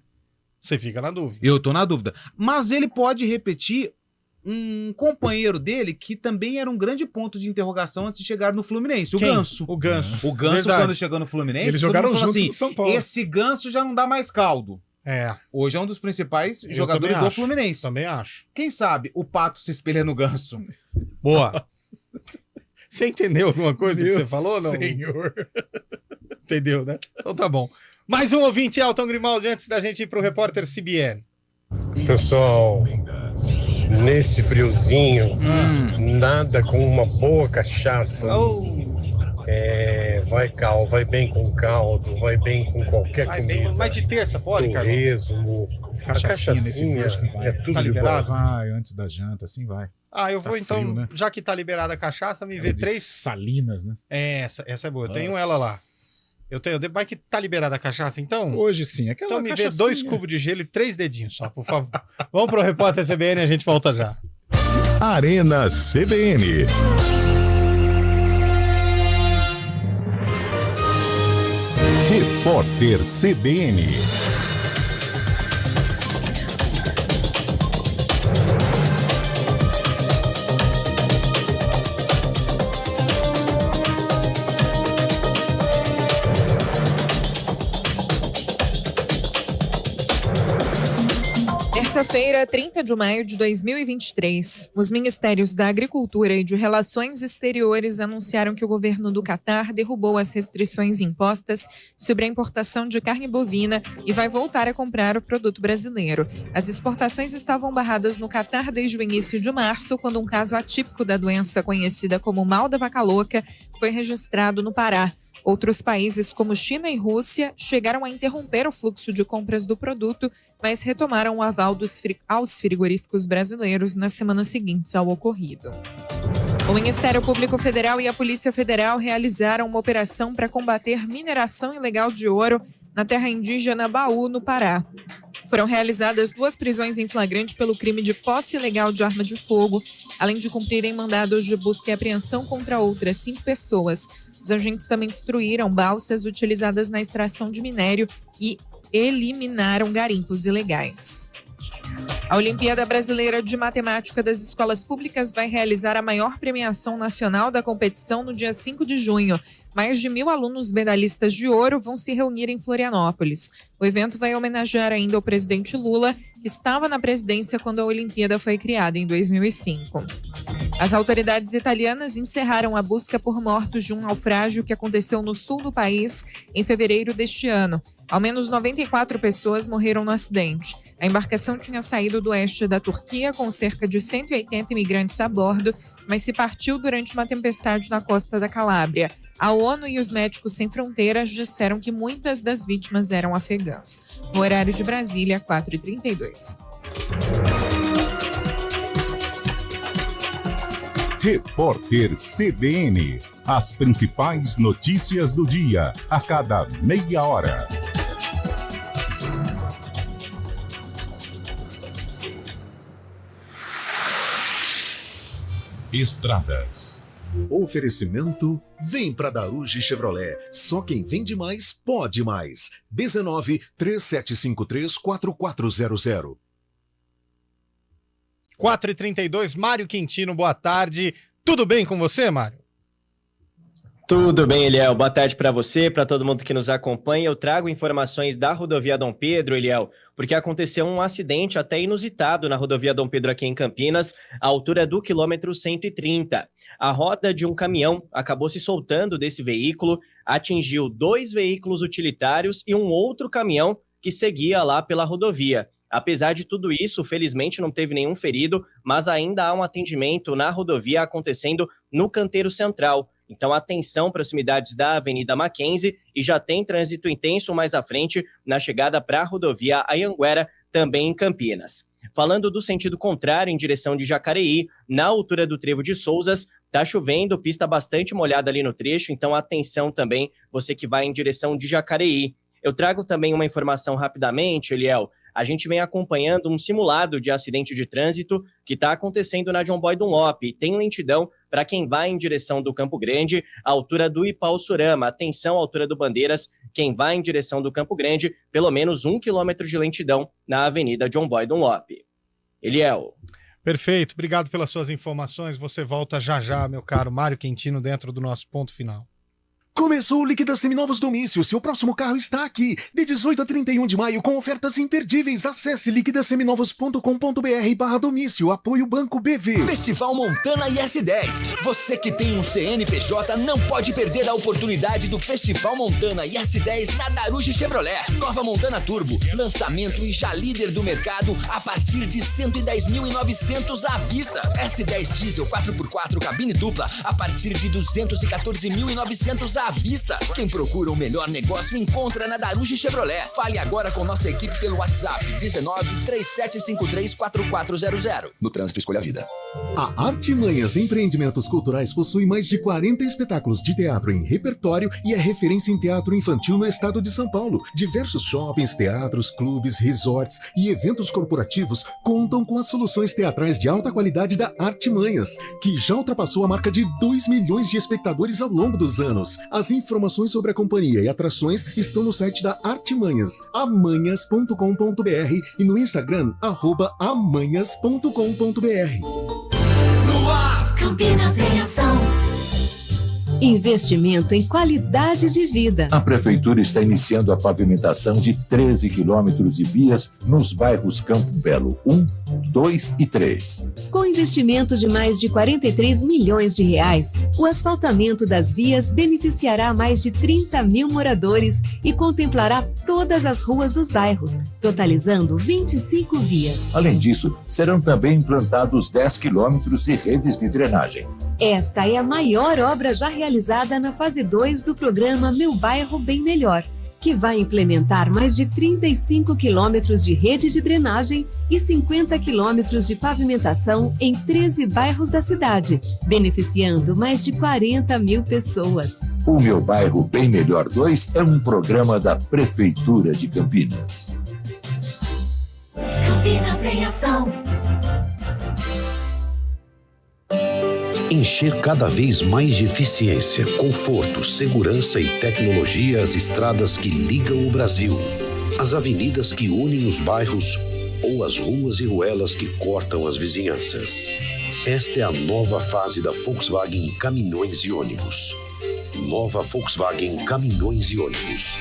Você fica na dúvida. Eu tô na dúvida. Mas ele pode repetir um companheiro dele que também era um grande ponto de interrogação antes de chegar no Fluminense, o Ganso. O Ganso. O Ganso, quando chegou no Fluminense, eles jogaram juntos assim, no São Paulo. Esse Ganso já não dá mais caldo. Hoje é um dos principais jogadores do Fluminense. Também acho. Quem sabe o Pato se espelha no Ganso. Boa. Você entendeu alguma coisa do que você falou, não? Senhor. Entendeu, né? Então tá bom. Mais um ouvinte, Elton Grimaldi, antes da gente ir pro repórter CBN. Pessoal, nesse friozinho, nada com uma boa cachaça. Vai bem com caldo, vai bem com qualquer comida. Mas de terça pode, cara? Torresmo, a cachaçinha é tudo de bom. Vai, antes da janta, assim vai. Eu vou então, frio, né? Já que tá liberada a cachaça, me vê 3... Salinas, né? Essa é boa, eu tenho ela lá. Eu tenho, vai que tá liberada a cachaça, então? Hoje sim, aquela então me vê 2 cubos de gelo e 3 dedinhos só, por favor. Vamos pro repórter CBN e a gente volta já. Arena CBN. Repórter CBN. Terça-feira, 30 de maio de 2023, os Ministérios da Agricultura e de Relações Exteriores anunciaram que o governo do Catar derrubou as restrições impostas sobre a importação de carne bovina e vai voltar a comprar o produto brasileiro. As exportações estavam barradas no Catar desde o início de março, quando um caso atípico da doença conhecida como mal da vaca louca foi registrado no Pará. Outros países, como China e Rússia, chegaram a interromper o fluxo de compras do produto, mas retomaram o aval aos frigoríficos brasileiros nas semanas seguintes ao ocorrido. O Ministério Público Federal e a Polícia Federal realizaram uma operação para combater mineração ilegal de ouro na terra indígena Baú, no Pará. Foram realizadas 2 prisões em flagrante pelo crime de posse ilegal de arma de fogo, além de cumprirem mandados de busca e apreensão contra outras 5 pessoas. Os agentes também destruíram balsas utilizadas na extração de minério e eliminaram garimpos ilegais. A Olimpíada Brasileira de Matemática das Escolas Públicas vai realizar a maior premiação nacional da competição no dia 5 de junho. Mais de 1.000 alunos medalhistas de ouro vão se reunir em Florianópolis. O evento vai homenagear ainda o presidente Lula, que estava na presidência quando a Olimpíada foi criada em 2005. As autoridades italianas encerraram a busca por mortos de um naufrágio que aconteceu no sul do país em fevereiro deste ano. Ao menos 94 pessoas morreram no acidente. A embarcação tinha saído do oeste da Turquia com cerca de 180 imigrantes a bordo, mas se partiu durante uma tempestade na costa da Calábria. A ONU e os Médicos Sem Fronteiras disseram que muitas das vítimas eram afegãs. No horário de Brasília, 4h32. Repórter CBN. As principais notícias do dia, a cada meia hora. Estradas. Oferecimento, vem pra Daruge Chevrolet. Só quem vende mais, pode mais. 19-3753-4400. 4h32, Mário Quintino, boa tarde. Tudo bem com você, Mário? Tudo bem, Eliel. Boa tarde para você, para todo mundo que nos acompanha. Eu trago informações da rodovia Dom Pedro, Eliel, porque aconteceu um acidente até inusitado na rodovia Dom Pedro aqui em Campinas, à altura do quilômetro 130. A roda de um caminhão acabou se soltando desse veículo, atingiu 2 veículos utilitários e um outro caminhão que seguia lá pela rodovia. Apesar de tudo isso, felizmente não teve nenhum ferido, mas ainda há um atendimento na rodovia acontecendo no canteiro central. Então, atenção, proximidades da Avenida Mackenzie, e já tem trânsito intenso mais à frente na chegada para a rodovia Anhanguera, também em Campinas. Falando do sentido contrário, em direção de Jacareí, na altura do Trevo de Souzas, tá chovendo, pista bastante molhada ali no trecho, então atenção também, você que vai em direção de Jacareí. Eu trago também uma informação rapidamente, Eliel. A gente vem acompanhando um simulado de acidente de trânsito que está acontecendo na John Boy Dunlop. Tem lentidão para quem vai em direção do Campo Grande, à altura do Ipauçurama. Atenção, à altura do Bandeiras, quem vai em direção do Campo Grande, pelo menos 1 quilômetro de lentidão na Avenida John Boy Dunlop. Eliel. Perfeito, obrigado pelas suas informações. Você volta já já, meu caro Mário Quintino, dentro do nosso ponto final. Começou o Liquida Seminovos Domício. Seu próximo carro está aqui. De 18 a 31 de maio, com ofertas imperdíveis. Acesse liquidaseminovos.com.br/domício. Apoio Banco BV. Festival Montana IS10. Você que tem um CNPJ não pode perder a oportunidade do Festival Montana IS10 na Daruge Chevrolet. Nova Montana Turbo. Lançamento e já líder do mercado a partir de 110.900 à vista. S10 Diesel 4x4 cabine dupla a partir de 214.900 à vista. Quem procura o melhor negócio encontra na Daruge Chevrolet. Fale agora com nossa equipe pelo WhatsApp 19-3753-4400. No trânsito, escolha a vida. A Artimanhas Empreendimentos Culturais possui mais de 40 espetáculos de teatro em repertório e é referência em teatro infantil no estado de São Paulo. Diversos shoppings, teatros, clubes, resorts e eventos corporativos contam com as soluções teatrais de alta qualidade da Artimanhas, que já ultrapassou a marca de 2 milhões de espectadores ao longo dos anos. As informações sobre a companhia e atrações estão no site da Artimanhas, amanhas.com.br, e no Instagram, @amanhas.com.br. No ar, Campinas em ação. Investimento em qualidade de vida. A Prefeitura está iniciando a pavimentação de 13 quilômetros de vias nos bairros Campo Belo 1, 2 e 3. Com investimento de mais de 43 milhões de reais, o asfaltamento das vias beneficiará mais de 30 mil moradores e contemplará todas as ruas dos bairros, totalizando 25 vias. Além disso, serão também implantados 10 quilômetros de redes de drenagem. Esta é a maior obra já realizada na fase 2 do programa Meu Bairro Bem Melhor, que vai implementar mais de 35 quilômetros de rede de drenagem e 50 quilômetros de pavimentação em 13 bairros da cidade, beneficiando mais de 40 mil pessoas. O Meu Bairro Bem Melhor 2 é um programa da Prefeitura de Campinas. Campinas em ação. Encher cada vez mais de eficiência, conforto, segurança e tecnologia as estradas que ligam o Brasil, as avenidas que unem os bairros ou as ruas e ruelas que cortam as vizinhanças. Esta é a nova fase da Volkswagen Caminhões e Ônibus. Nova Volkswagen Caminhões e Ônibus.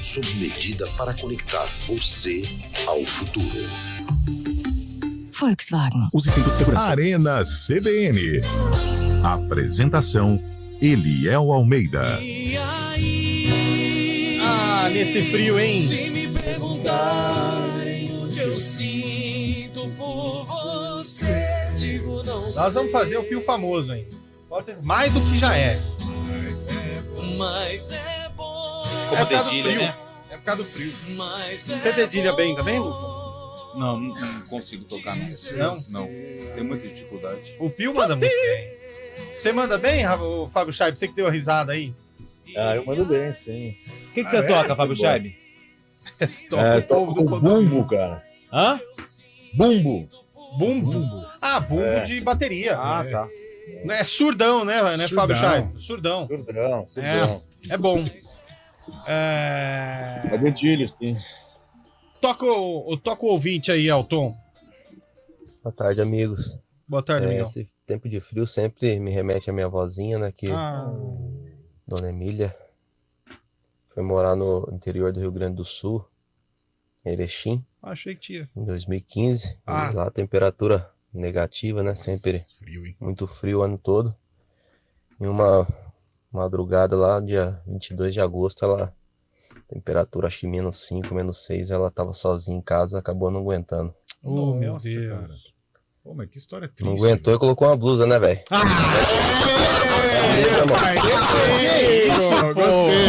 Sob medida para conectar você ao futuro. Volkswagen. Use cinto de segurança. Arena CBN. Apresentação: Eliel Almeida. Ah, nesse frio, hein? Se me perguntarem o que eu sinto por você, digo não sei. Nós vamos fazer o fio famoso, hein? Mais do que já é. Mas é mas é bom. Como dedilha, né? É por causa do frio. Você dedilha bem também, Lu? Não consigo tocar não. Não. Tem muita dificuldade. O Pio manda muito bem. Você manda bem, o Fábio Scheib? Você que deu a risada aí? Eu mando bem, sim. O que você toca, Fábio Scheib? Toca o bumbo, cara. Hã? Bumbo. Bumbo? Ah, bumbo de bateria. Tá. É surdão, né, Fábio Scheib? Surdão. É bom. É dedilho, sim. Toca o ouvinte aí, Elton. Boa tarde, amigos. Boa tarde, amigão. Esse tempo de frio sempre me remete à minha avózinha, né? Que Dona Emília foi morar no interior do Rio Grande do Sul, em Erechim. Achei que tinha. Em 2015. E lá a temperatura negativa, né? Sempre muito frio o ano todo. Em uma madrugada lá, dia 22 de agosto, temperatura acho que -5, -6, ela tava sozinha em casa, acabou não aguentando. Meu Deus. Cara. Pô, mas que história triste. Não aguentou e colocou uma blusa, né, velho?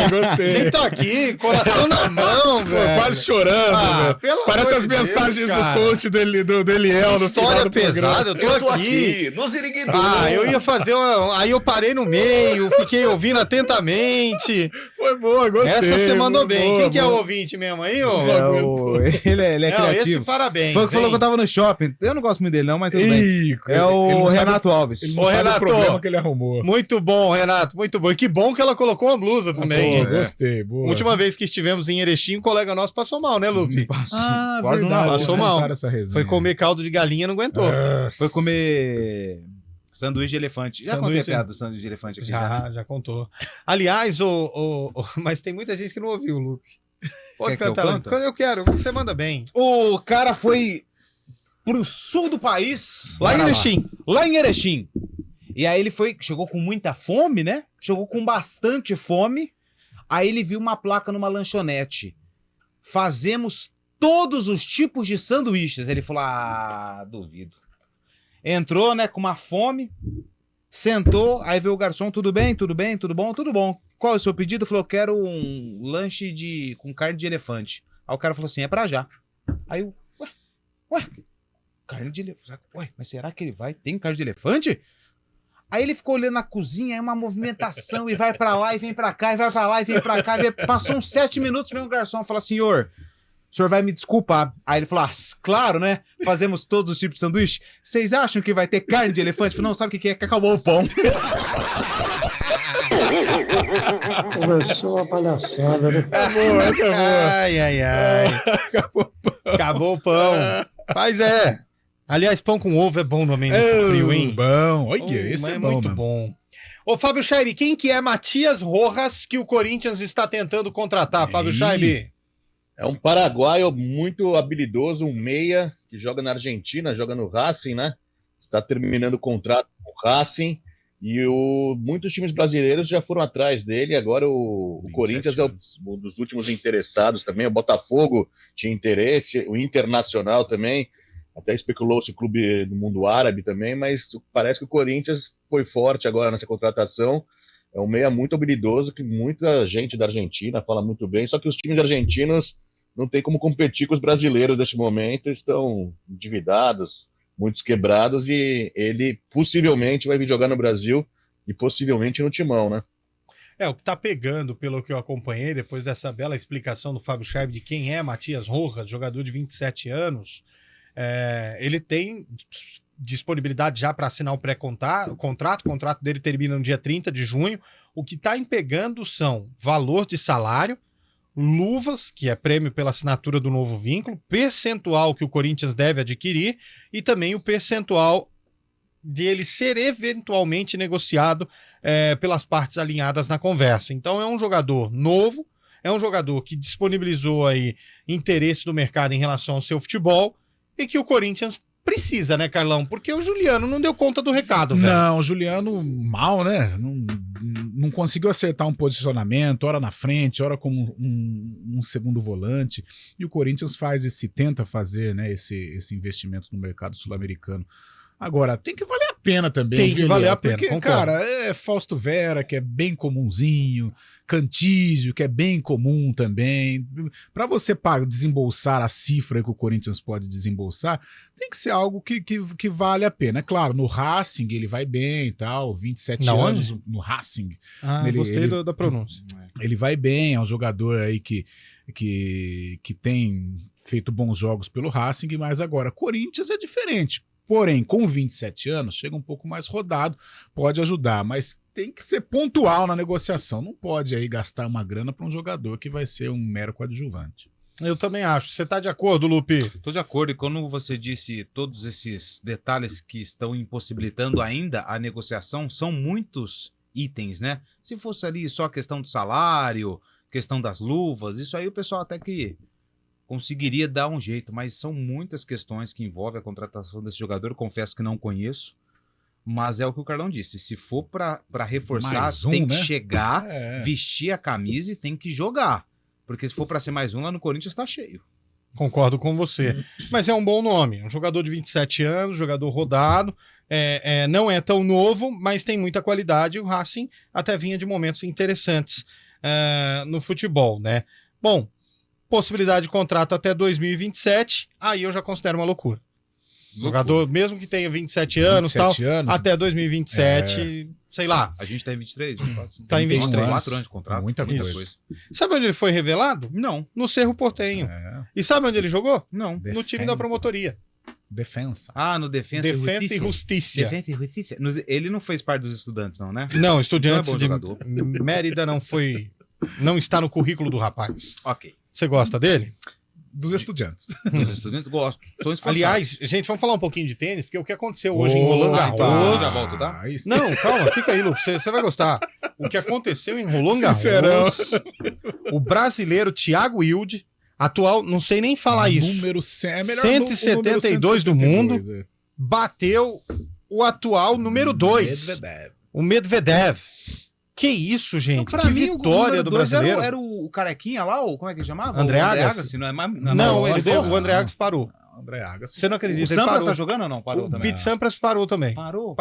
Gostei. Quem tá aqui, coração na mão, velho. Quase chorando, velho. Parece as mensagens do coach do Eliel no final do pesada, programa. eu tô aqui. No Ziriguidu. Eu ia fazer aí eu parei no meio, fiquei ouvindo atentamente. Foi boa, gostei. Essa você mandou bem. Boa, Quem que é o ouvinte mesmo aí, ô? Ele é criativo. Esse parabéns. Foi o que falou que eu tava no shopping. Eu não gosto muito dele não, mas tudo bem. É o Renato Alves. Ele não sabe o problema que ele arrumou. Muito bom, Renato, muito bom. E que bom que ela colocou uma blusa também. Gostei, boa. Última vez que estivemos em Erechim, um colega nosso passou mal, né, Lupe? Quase verdade, passou mal. Essa foi comer caldo de galinha, não aguentou. Foi comer sanduíche de elefante. Já contei a piada do sanduíche de elefante aqui? Já contou. Aliás, mas tem muita gente que não ouviu, Lupe. Pode cantar. Eu quero, você manda bem. O cara foi pro sul do país. Lá em Erechim. Lá em Erechim. E aí ele chegou com muita fome, né? Chegou com bastante fome. Aí ele viu uma placa numa lanchonete. Fazemos todos os tipos de sanduíches. Ele falou, duvido. Entrou, né, com uma fome. Sentou, aí veio o garçom, tudo bem, tudo bem, tudo bom, tudo bom. Qual é o seu pedido? Falou, quero um lanche com carne de elefante. Aí o cara falou assim, é pra já. Aí eu, ué, carne de elefante? Ué, mas será que tem carne de elefante? Aí ele ficou olhando na cozinha, aí uma movimentação, e vai pra lá, e vem pra cá, e vai pra lá, e vem pra cá. Passou uns 7 minutos, vem um garçom e fala, senhor, o senhor vai me desculpar. Aí ele falou, claro, né? Fazemos todos os tipos de sanduíche. Vocês acham que vai ter carne de elefante? Eu falei, não, sabe o que é? Que acabou o pão. Começou uma palhaçada, né? Boa, essa é boa. Acabou o pão. Mas aliás, pão com ovo é bom também nesse frio, hein? Bom. Olha, esse é bom, muito bom. Ô, Fábio Scheib, quem que é Matias Rojas que o Corinthians está tentando contratar, Fábio Scheib? É um paraguaio muito habilidoso, um meia, que joga na Argentina, joga no Racing, né? Está terminando o contrato com o Racing. E muitos times brasileiros já foram atrás dele. Agora o Corinthians é um dos últimos interessados também. O Botafogo tinha interesse, o Internacional também. Até especulou-se o clube do mundo árabe também, mas parece que o Corinthians foi forte agora nessa contratação. É um meia muito habilidoso, que muita gente da Argentina fala muito bem, só que os times argentinos não tem como competir com os brasileiros neste momento, estão endividados, muitos quebrados, e ele possivelmente vai vir jogar no Brasil e possivelmente no Timão, né? O que tá pegando, pelo que eu acompanhei, depois dessa bela explicação do Fábio Scheib de quem é Matias Rojas, jogador de 27 anos, ele tem disponibilidade já para assinar o pré-contrato, o contrato dele termina no dia 30 de junho. O que está empegando são valor de salário, luvas, que é prêmio pela assinatura do novo vínculo, percentual que o Corinthians deve adquirir e também o percentual de ele ser eventualmente negociado pelas partes alinhadas na conversa. Então é um jogador novo, é um jogador que disponibilizou aí interesse do mercado em relação ao seu futebol e que o Corinthians precisa, né, Carlão? Porque o Juliano não deu conta do recado, velho. Não, o Juliano mal, né? Não conseguiu acertar um posicionamento, ora na frente, ora como um segundo volante. E o Corinthians tenta fazer, né, esse investimento no mercado sul-americano. Agora, tem que valer a pena também. Tem que valer a pena, porque, concordo. cara, é Fausto Vera, que é bem comunzinho, Cantígio, que é bem comum também. Para você desembolsar a cifra que o Corinthians pode desembolsar, tem que ser algo que vale a pena. É claro, no Racing ele vai bem e tal, 27 anos no Racing. Gostei da pronúncia. Ele vai bem, é um jogador aí que tem feito bons jogos pelo Racing, mas agora Corinthians é diferente. Porém, com 27 anos, chega um pouco mais rodado, pode ajudar, mas tem que ser pontual na negociação. Não pode aí gastar uma grana para um jogador que vai ser um mero coadjuvante. Eu também acho. Você tá de acordo, Lupe? Tô de acordo. E quando você disse todos esses detalhes que estão impossibilitando ainda a negociação, são muitos itens, né? Se fosse ali só a questão do salário, questão das luvas, isso aí o pessoal até que conseguiria dar um jeito, mas são muitas questões que envolvem a contratação desse jogador. Confesso que não conheço, mas é o que o Carlão disse. Se for para reforçar, tem que chegar, vestir a camisa e tem que jogar. Porque se for para ser mais um, lá no Corinthians tá cheio. Concordo com você. Mas é um bom nome. Um jogador de 27 anos, jogador rodado. Não é tão novo, mas tem muita qualidade. O Racing até vinha de momentos interessantes no futebol, né? Bom, possibilidade de contrato até 2027, aí eu já considero uma loucura. Jogador, mesmo que tenha 27 anos, até 2027, sei lá. A gente tá em 23? Tá em 23. 4 anos de contrato. Muita coisa. Sabe onde ele foi revelado? Não. No Cerro Porteño. E sabe onde ele jogou? Não. No time da promotoria. Defensa. No Defensa e Justiça. Ele não fez parte dos estudantes, não, né? Não, Estudiantes de Mérida não está no currículo do rapaz. Ok. Você gosta dele? Dos estudantes. Dos estudantes, gosto. Aliás, gente, vamos falar um pouquinho de tênis, porque o que aconteceu hoje em Roland Garros... Já volto, tá? Não, calma, fica aí, Lu, você vai gostar. O que aconteceu em Roland Garros... O brasileiro Thiago Wilde, atual, não sei nem falar isso, número 172 do mundo, bateu o atual número 2, o Medvedev. Que isso, gente? Pra que mim, vitória do brasileiro. Era o carequinha lá, como é que ele chamava? André Agassi. O André Agassi parou. André Agassi. Você não acredita? O Sampras tá jogando ou não? Parou também. O Pete Sampras parou também. Parou.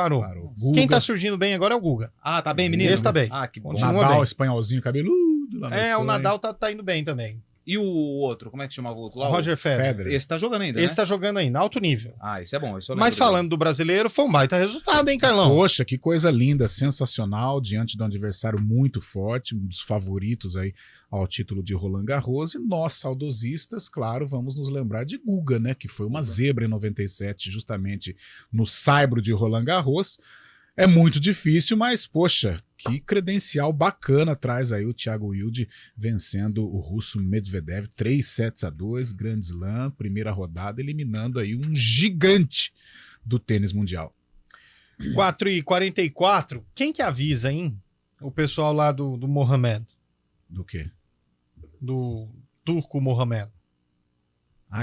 Quem tá surgindo bem agora é o Guga. Tá bem, menino? Esse tá bem. Que bom. Nadal, espanholzinho, cabeludo. Lá na Espanha. O Nadal tá indo bem também. E o outro, como é que chamava o outro lá? Roger Federer. Esse tá jogando ainda, Esse tá jogando ainda, alto nível. Esse é bom. Mas falando do brasileiro, foi um baita resultado, hein, Carlão? Poxa, que coisa linda, sensacional, diante de um adversário muito forte, um dos favoritos aí ao título de Roland Garros. E nós, saudosistas, claro, vamos nos lembrar de Guga, né, que foi uma zebra em 97, justamente no saibro de Roland Garros. É muito difícil, mas, poxa, que credencial bacana traz aí o Thiago Wilde vencendo o russo Medvedev, 3-2, Grand Slam, primeira rodada, eliminando aí um gigante do tênis mundial. 4h44, quem que avisa, hein? O pessoal lá do Mohamed. Do quê? Do turco Mohamed.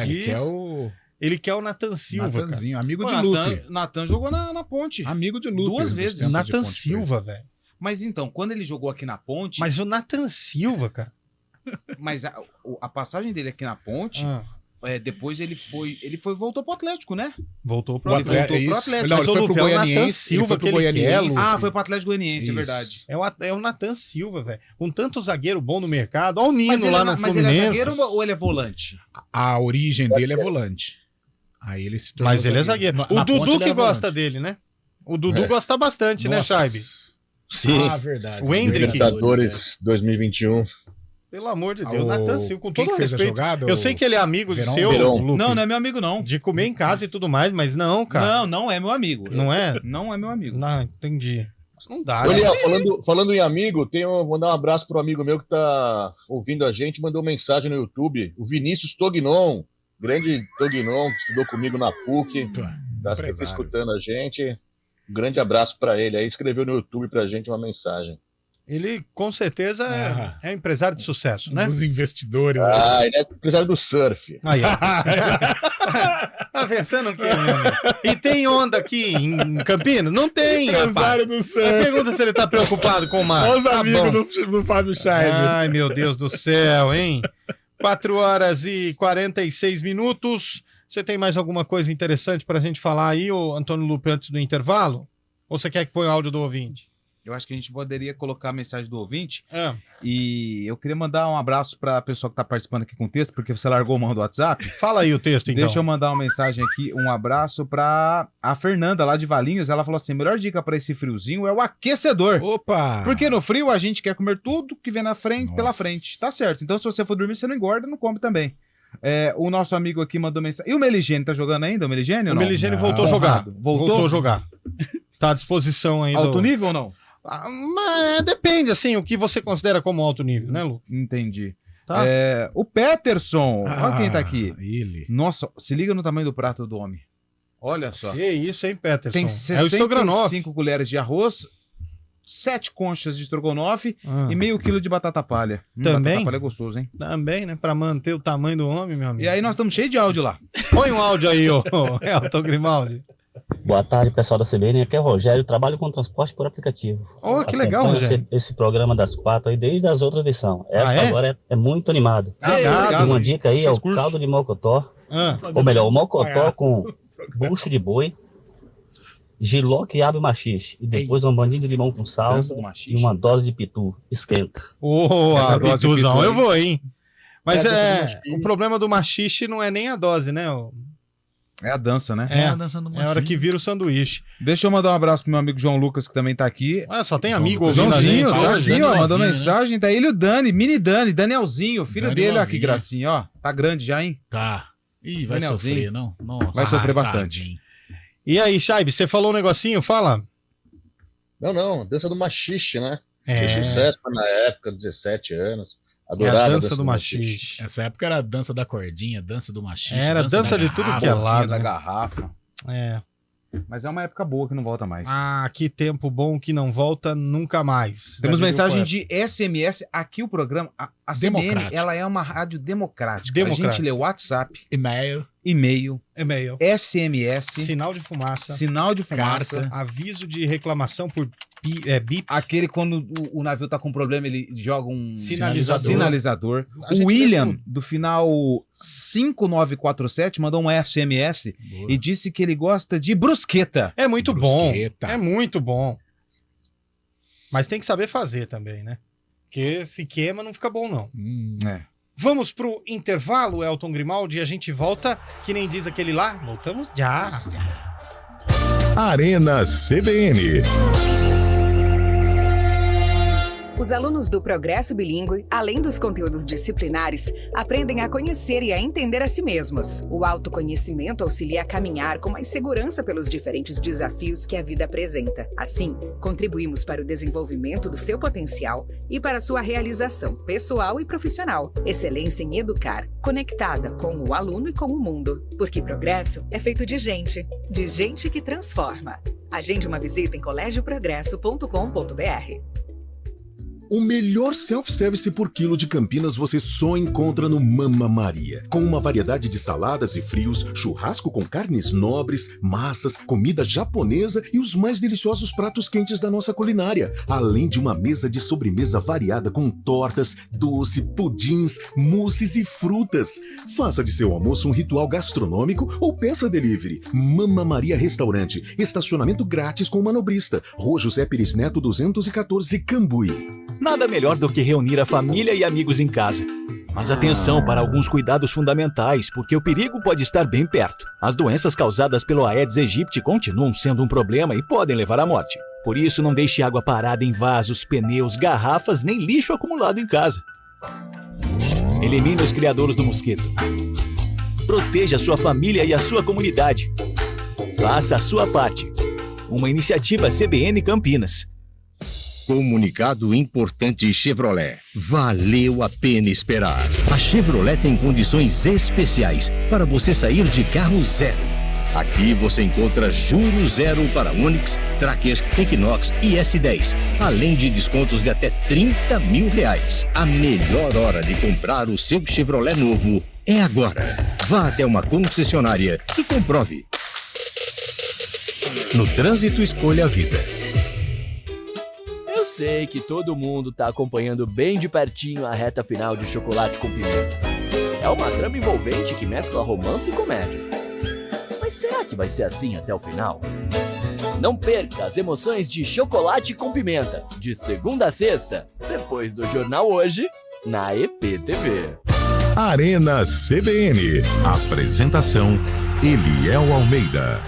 Ele quer o... Ele quer o Nathan Silva, Natanzinho, amigo de Lupe. Nathan jogou na Ponte. Amigo de Lupe. 2 vezes. Nathan Silva, velho. Mas então, quando ele jogou aqui na Ponte... Mas o Nathan Silva, cara. Mas a passagem dele aqui na Ponte... depois ele voltou pro Atlético, né? Voltou pro Atlético. Não, ele foi pro Goianiense. Foi pro Atlético Goianiense, é verdade. É o Nathan Silva, velho. Com tanto zagueiro bom no mercado. Olha o Nino lá no Fluminense. Mas ele é zagueiro ou ele é volante? A origem dele é volante. Aí ele se tornou Mas ele é zagueiro. O Dudu que gosta dele, né? O Dudu gosta bastante, né, Chaibe? Sim. Verdade. O Hendrick. Libertadores 2021. Pelo amor de Deus, Nathan Silva, com todo fez respeito. A jogada, eu sei que ele é amigo seu, Lupe. Não é meu amigo, não. De comer em casa e tudo mais, mas não, cara. Não é meu amigo. Não é? Não é meu amigo. Não, entendi. Não dá, né? Falando em amigo, vou dar um abraço pro amigo meu que tá ouvindo a gente, mandou mensagem no YouTube, o Vinícius Tognon, grande Tognon, que estudou comigo na PUC, tá escutando a gente. Um grande abraço para ele aí, escreveu no YouTube pra gente uma mensagem. Ele, com certeza, é um empresário de sucesso, né? Os investidores. Ele é empresário do surf. Aí, tá pensando o quê, meu amigo? E tem onda aqui em Campinas? Não tem, empresário do surf. Pergunta se ele tá preocupado com o mar. Olha os amigos do Fábio Scheibe. Ai, meu Deus do céu, hein? 4h46. Você tem mais alguma coisa interessante pra gente falar aí, ô Antônio Lupe, antes do intervalo? Ou você quer que ponha o áudio do ouvinte? Eu acho que a gente poderia colocar a mensagem do ouvinte. E eu queria mandar um abraço para a pessoa que está participando aqui com o texto, porque você largou mão do WhatsApp. Fala aí o texto, então. Deixa eu mandar uma mensagem aqui, um abraço para a Fernanda, lá de Valinhos. Ela falou assim, melhor dica para esse friozinho é o aquecedor. Opa! Porque no frio a gente quer comer tudo que vem na frente, pela frente. Tá certo. Então se você for dormir, você não engorda, não come também. O nosso amigo aqui mandou mensagem. E o Meligene, tá jogando ainda, o Meligene ou não? O Meligene voltou a jogar. Voltou a jogar. Tá à disposição aí. Alto nível ou não? Mas depende, assim, o que você considera como alto nível, né, Lu? Entendi. Tá. O Peterson, olha quem tá aqui. Ele. Nossa, se liga no tamanho do prato do homem. Olha só. Que isso, hein, Peterson? Tem 65 colheres de arroz, 7 conchas de estrogonofe e meio quilo de batata palha. Também? Batata palha é gostoso, hein? Também, né? Pra manter o tamanho do homem, meu amigo. E aí nós estamos cheios de áudio lá. Põe um áudio aí, ô Elton Grimaldi. Boa tarde, pessoal da CBN. Aqui é o Rogério, trabalho com transporte por aplicativo. Oh, que legal, Rogério. Esse programa das 4 aí, desde as outras edições. Essa agora é muito animado. Uma dica aí é o caldo de mocotó. Ou melhor, o mocotó com bucho de boi, jiló, quiabo e maxixe. E depois um bandinho de limão com sal e uma dose de pitu. Esquenta. Essa pituzão eu vou, hein? Mas o problema do maxixe não é nem a dose, né? É a dança, né? É a dança do machixe. É a hora que vira o sanduíche. Deixa eu mandar um abraço pro meu amigo João Lucas, que também tá aqui. Só tem amigo ouvindo a gente. Tá aqui, ó, mandou mensagem. Tá ele e o Dani, mini Dani, Danielzinho, filho dele, ó, que gracinha, ó. Tá grande já, hein? Tá. Ih, vai sofrer, não? Nossa. Vai sofrer bastante. E aí, Chaib, você falou um negocinho? Fala. Não, dança do machixe, né? Fez sucesso na época, 17 anos. Adorava a dança do machixe. Essa época era a dança da cordinha, dança do machixe. Era dança de tudo que é lado. Da garrafa. Mas é uma época boa que não volta mais. Que tempo bom que não volta nunca mais. Temos mensagem de SMS. Aqui o programa, a CBN, ela é uma rádio democrática. A gente lê WhatsApp, e-mail, SMS, sinal de fumaça, carta, aviso de reclamação por bip. Aquele quando o navio tá com problema, ele joga um sinalizador. O William, do final 5947, mandou um SMS e disse que ele gosta de brusqueta. É muito bom. É muito bom. Mas tem que saber fazer também, né? Porque se queima não fica bom, não. Vamos pro intervalo, Elton Grimaldi, e a gente volta, que nem diz aquele lá. Voltamos já. Arena CBN. Os alunos do Progresso Bilíngue, além dos conteúdos disciplinares, aprendem a conhecer e a entender a si mesmos. O autoconhecimento auxilia a caminhar com mais segurança pelos diferentes desafios que a vida apresenta. Assim, contribuímos para o desenvolvimento do seu potencial e para a sua realização pessoal e profissional. Excelência em educar, conectada com o aluno e com o mundo. Porque progresso é feito de gente que transforma. Agende uma visita em colégioprogresso.com.br. O melhor self-service por quilo de Campinas você só encontra no Mama Maria. Com uma variedade de saladas e frios, churrasco com carnes nobres, massas, comida japonesa e os mais deliciosos pratos quentes da nossa culinária. Além de uma mesa de sobremesa variada com tortas, doce, pudins, mousses e frutas. Faça de seu almoço um ritual gastronômico ou peça delivery. Mama Maria Restaurante. Estacionamento grátis com manobrista. Rua José Pires Neto 214, Cambuí. Nada melhor do que reunir a família e amigos em casa. Mas atenção para alguns cuidados fundamentais, porque o perigo pode estar bem perto. As doenças causadas pelo Aedes aegypti continuam sendo um problema e podem levar à morte. Por isso, não deixe água parada em vasos, pneus, garrafas, nem lixo acumulado em casa. Elimine os criadouros do mosquito. Proteja a sua família e a sua comunidade. Faça a sua parte. Uma iniciativa CBN Campinas. Comunicado importante Chevrolet. Valeu a pena esperar. A Chevrolet tem condições especiais para você sair de carro zero. Aqui você encontra juros zero para Onix, Tracker, Equinox e S10, além de descontos de até R$30 mil. A melhor hora de comprar o seu Chevrolet novo é agora. Vá até uma concessionária e comprove. No trânsito, escolha a vida. Eu sei que todo mundo tá acompanhando bem de pertinho a reta final de Chocolate com Pimenta. É uma trama envolvente que mescla romance e comédia. Mas será que vai ser assim até o final? Não perca as emoções de Chocolate com Pimenta, de segunda a sexta, depois do Jornal Hoje, na EPTV. Arena CBN. Apresentação: Eliel Almeida.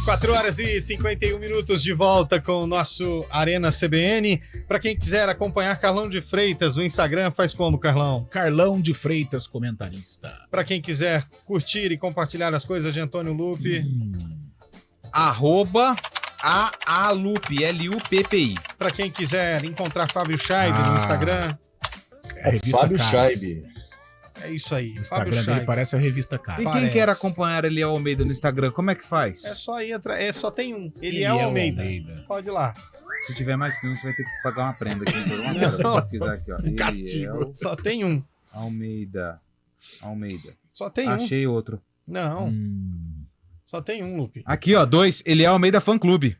4 horas e 51 minutos de volta com o nosso Arena CBN. Para quem quiser acompanhar Carlão de Freitas no Instagram, faz como, Carlão? Carlão de Freitas, comentarista. Para quem quiser curtir e compartilhar as coisas de Antônio Lupi. @AALUPI, LUPPI. Para quem quiser encontrar Fábio Scheib no Instagram. É a revista Fábio Caras. Scheib. É isso aí. O Instagram dele parece a revista Caras. E quem quer acompanhar Eliel Almeida no Instagram, como é que faz? É só ir atrás. Só tem um. Eliel Almeida. Pode ir lá. Se tiver mais que um, você vai ter que pagar uma prenda aqui. Vou pesquisar aqui, ó. Um castigo. Só tem um. Almeida. Só tem um. Achei outro. Não. Só tem um, Lupe. Aqui, ó, 2. Eliel Almeida Fã Clube.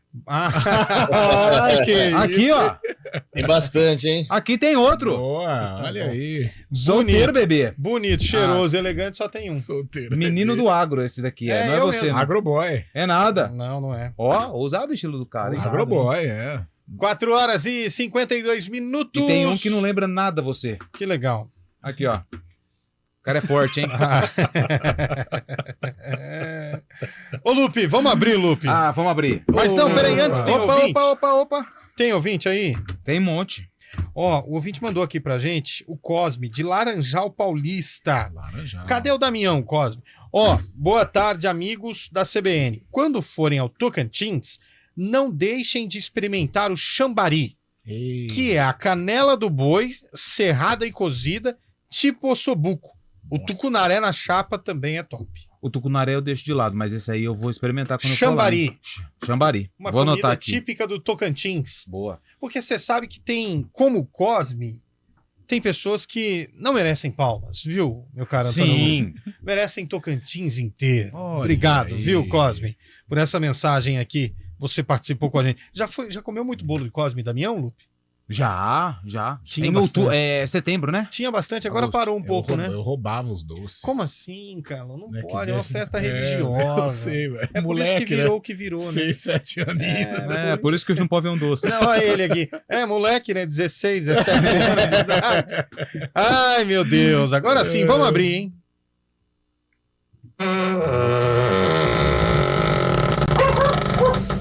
Aqui, ó. Tem bastante, hein? Aqui tem outro. Boa, olha aí. Solteiro, bebê. Bonito, cheiroso, elegante, só tem um. Solteiro. Menino do agro, esse daqui é. Não é você, mesmo. não. Agroboy. É nada. Não é. Ó, ousado o estilo do cara, hein? Agroboy, é. 4 horas e 52 minutos. E tem um que não lembra nada você. Que legal. Aqui, ó. O cara é forte, hein? Ô, Lupe, vamos abrir, Lupe. Vamos abrir. Mas não, peraí, antes tem ouvinte. Opa. Tem ouvinte aí? Tem um monte. Ó, o ouvinte mandou aqui pra gente, o Cosme, de Laranjal Paulista. Laranjal. Cadê o Damião, Cosme? Ó, boa tarde, amigos da CBN. Quando forem ao Tocantins, não deixem de experimentar o chambari, que é a canela do boi serrada e cozida, tipo ossobuco. O tucunaré na chapa também é top. O tucunaré eu deixo de lado, mas esse aí eu vou experimentar quando Chambari. eu for lá. Chambari. Uma vou comida anotar aqui. típica do Tocantins. Boa. Porque você sabe que tem, como o Cosme, tem pessoas que não merecem palmas, viu, meu cara Antônio? Sim. Merecem Tocantins inteiro. Olha Obrigado, aí. viu, Cosme, por essa mensagem aqui. Você participou com a gente. Já comeu muito bolo de Cosme e Damião, Lupe? Já. Tinha em bastante. outubro, setembro, né? Tinha bastante, agora parou um pouco, né? Eu roubava os doces. Como assim, cara? Não Né, que pode, é uma deixa- festa É, religiosa. eu sei, velho. É por isso que virou o que virou, né? 6, 7 aninhos. É, por isso que hoje não pode ver um doce. Não, olha ele aqui. É, moleque, né? 16, 17 anos de idade. Ai, meu Deus. Agora sim, vamos abrir, hein?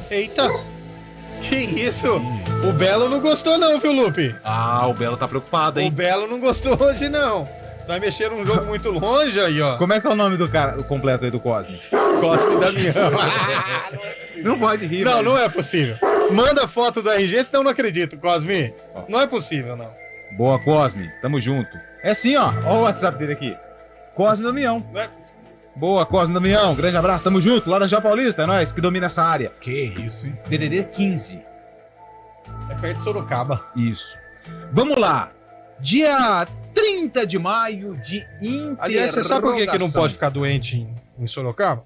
Eita! Que isso? O Belo não gostou não, viu, Lupe? O Belo tá preocupado, O hein? Belo não gostou hoje, não. Vai mexer num jogo muito longe aí, ó. Como é que é o nome do cara, o completo aí do Cosme? Cosme Damião. Não pode rir, Não, velho. não é possível. Manda foto do RG, senão eu não acredito, Cosme. Não é possível, não. Boa, Cosme. Tamo junto. É assim, ó. Ó o WhatsApp dele aqui. Cosme Damião. Não é possível. Boa, Cosme Damião. Grande abraço. Tamo junto. Laranjal Paulista. É nóis que domina essa área. Que isso, hein? DDD 15. É perto de Sorocaba. Isso. Vamos lá. Dia 30 de maio de interrogação. Aliás, você sabe por que não pode ficar doente em Sorocaba?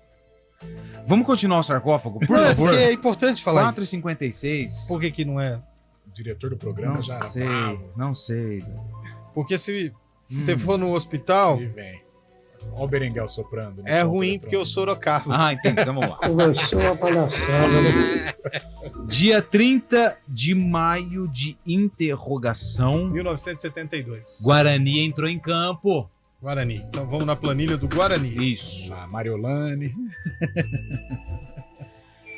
Vamos continuar o sarcófago, por Não, favor? É importante falar. 4h56. Por que não é? O diretor do programa Não já era sei, bravo. não sei. Porque se você for no hospital, Ele vem. Olha o Berenguel soprando. no é som ruim porque eu sou Sorocaba. Entendi. Então vamos lá. Conversou uma palhaçada, né? Dia 30 de maio de interrogação. 1972. Guarani entrou em campo. Guarani. Então vamos na planilha do Guarani. Isso. A Mariolane.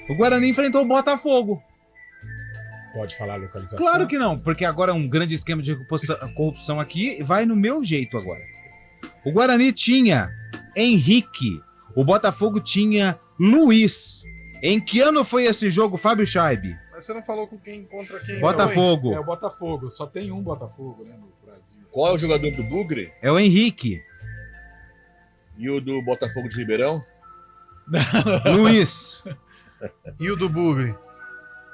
O Guarani enfrentou o Botafogo. Pode falar a localização? Claro que não, porque agora é um grande esquema de corrupção aqui vai no meu jeito agora. O Guarani tinha Henrique, o Botafogo tinha Luiz. Em que ano foi esse jogo, Fábio Scheib? Mas você não falou com quem contra quem? Botafogo. É o Botafogo. Só tem um Botafogo, né, no Brasil. Qual é o jogador do Bugre? É o Henrique. E o do Botafogo de Ribeirão? Luiz. E o do Bugre?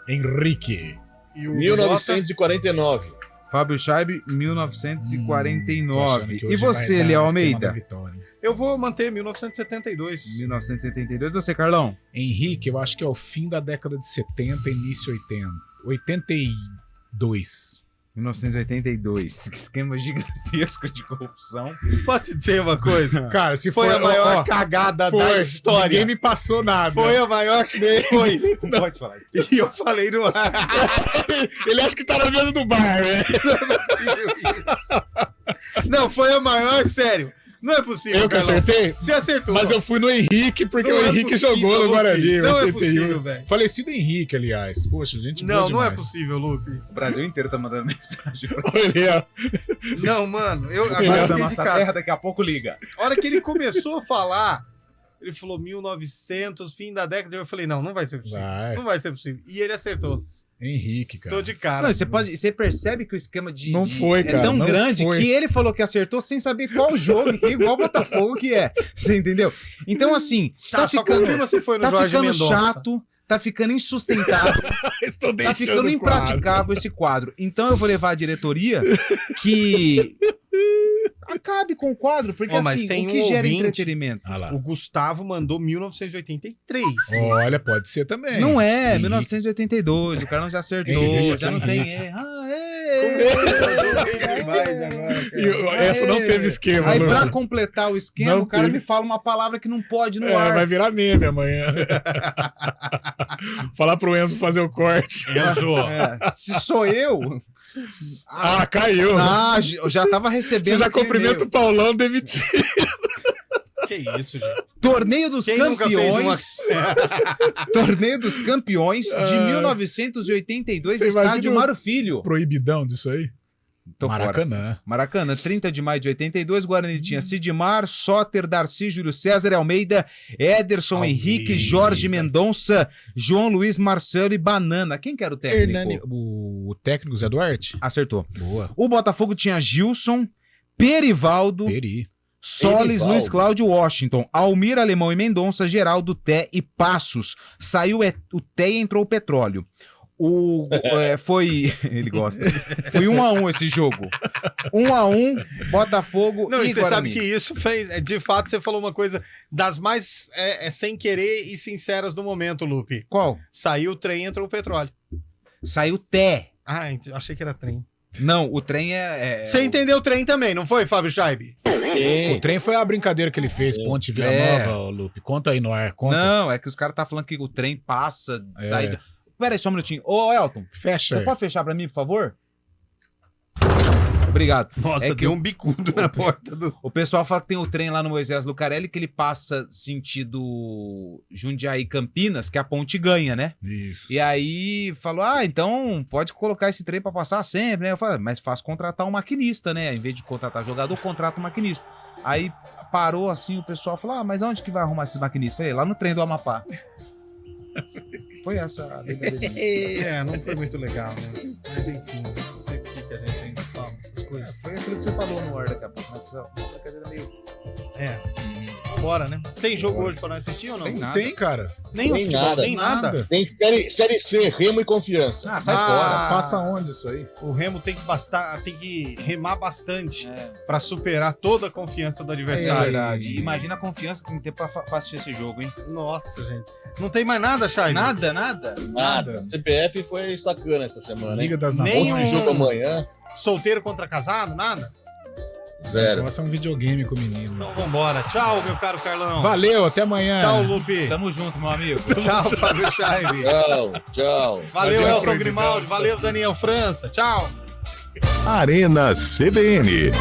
Henrique. E o 1949. Fábio Scheib, 1949. que E hoje você, vai dar Eliel tema da Almeida? vitória. Eu vou manter 1972. 1972. Você, Carlão? Henrique, eu acho que é o fim da década de 70, início 80. 82. 1982. Esquema gigantesco de corrupção. Posso te dizer uma coisa? Cara, se foi a maior cagada da história. Ninguém me passou nada. Foi a maior que foi. Não pode falar isso. E eu falei no ar. Ele acha que tá na mesa do bar, né? Não, foi a maior, sério. Não é possível. Eu que acertei? Você acertou. Mas eu fui no Henrique, porque o Henrique jogou no Guarani. Não é possível, velho. Falecido Henrique, aliás. Poxa, gente boa demais. Não é possível, Lupe. O Brasil inteiro tá mandando mensagem pra ele. Não, mano. Agora da nossa terra, daqui a pouco liga. A hora que ele começou a falar, ele falou 1900, fim da década. Eu falei, não vai ser possível. Não vai ser possível. E ele acertou. Henrique, cara. Tô de cara. Não, você percebe que o esquema de não foi, cara, é tão não grande foi. que ele falou que acertou sem saber qual jogo, qual Botafogo que é. Você entendeu? Então, assim, tá ficando chato, tá ficando insustentável, tá ficando impraticável esse quadro. Então eu vou levar a diretoria que acabe com o quadro, porque mas assim, tem o que gera ouvinte, entretenimento? O Gustavo mandou 1983. Olha, pode ser também. Não é, 1982, o cara não já acertou, já não tem essa não teve esquema. Aí pra completar o esquema, não o cara me fala uma palavra que não pode no ar. Vai virar meme amanhã. Falar pro Enzo fazer o corte. Enzo. Se sou eu... caiu. Já tava recebendo. Você já cumprimenta o Paulão demitido. Que isso, gente. Torneio dos Campeões. Torneio dos Campeões de 1982, estádio Mário Filho. Proibidão disso aí? Maracanã. Maracanã, 30 de maio de 82, Guarani tinha Sidmar, Soter, Darcy, Júlio César, Almeida, Ederson, Henrique, Jorge Mendonça, João Luiz, Marcelo e Banana. Quem que era o técnico? O técnico Zé Duarte. Acertou. Boa. O Botafogo tinha Gilson, Perivaldo, Solis, Luiz Cláudio, Washington, Almir, Alemão e Mendonça, Geraldo, Té e Passos. Saiu o Té e entrou o Petróleo. Foi. Ele gosta. Foi 1-1 esse jogo. 1-1, Botafogo não, e você Guarani. sabe que isso fez. De fato, você falou uma coisa das mais sem querer e sinceras do momento, Lupe. Qual? Saiu o trem e entrou o petróleo. Saiu Té. Achei que era trem. Não, o trem Você entendeu o trem também, não foi, Fábio Scheibe? O trem foi a brincadeira que ele fez, Ponte Vila Nova, Lupe. Conta aí no ar. Conta. Não, é que os caras tá falando que o trem passa, sai. Pera aí só um minutinho. Ô, Elton. Fecha. Você pode fechar pra mim, por favor? Obrigado. Nossa, deu um bicudo na porta do... O pessoal fala que tem o trem lá no Moisés Lucarelli que ele passa sentido Jundiaí Campinas, que a ponte ganha, né? Isso. E aí falou, então pode colocar esse trem pra passar sempre, né? Eu falei, mas faz contratar um maquinista, né? Em vez de contratar jogador, contrata um maquinista. Aí parou assim, o pessoal falou, mas onde que vai arrumar esses maquinistas? Falei, lá no trem do Amapá. Foi essa a brincadeira. Não foi muito legal, né? Mas enfim, não sei por que a gente ainda fala essas coisas. Foi aquilo que você falou no ar daqui a pouco, né? Uma brincadeira meio... Bora, né? Tem jogo hoje pra nós assistir ou não? Tem, cara. Nem nada. Tem série C, Remo e Confiança. Sai fora. Passa onde isso aí? O Remo tem que remar bastante pra superar toda a confiança do adversário. É verdade. Imagina a confiança que tem que ter pra assistir esse jogo, hein? Nossa, gente. Não tem mais nada, Chay? Nada. CPF foi sacana essa semana, Liga das Nações. Jogo amanhã. Solteiro contra casado, nada? Zero. Nossa, é um videogame com o menino. Então vambora. Tchau, meu caro Carlão. Valeu, até amanhã. Tchau, Lupe. Tamo junto, meu amigo. Tchau, Fábio Scheibe. Tchau. Valeu, Elton Grimaldi. Valeu, Daniel França. Tchau. Arena CBN.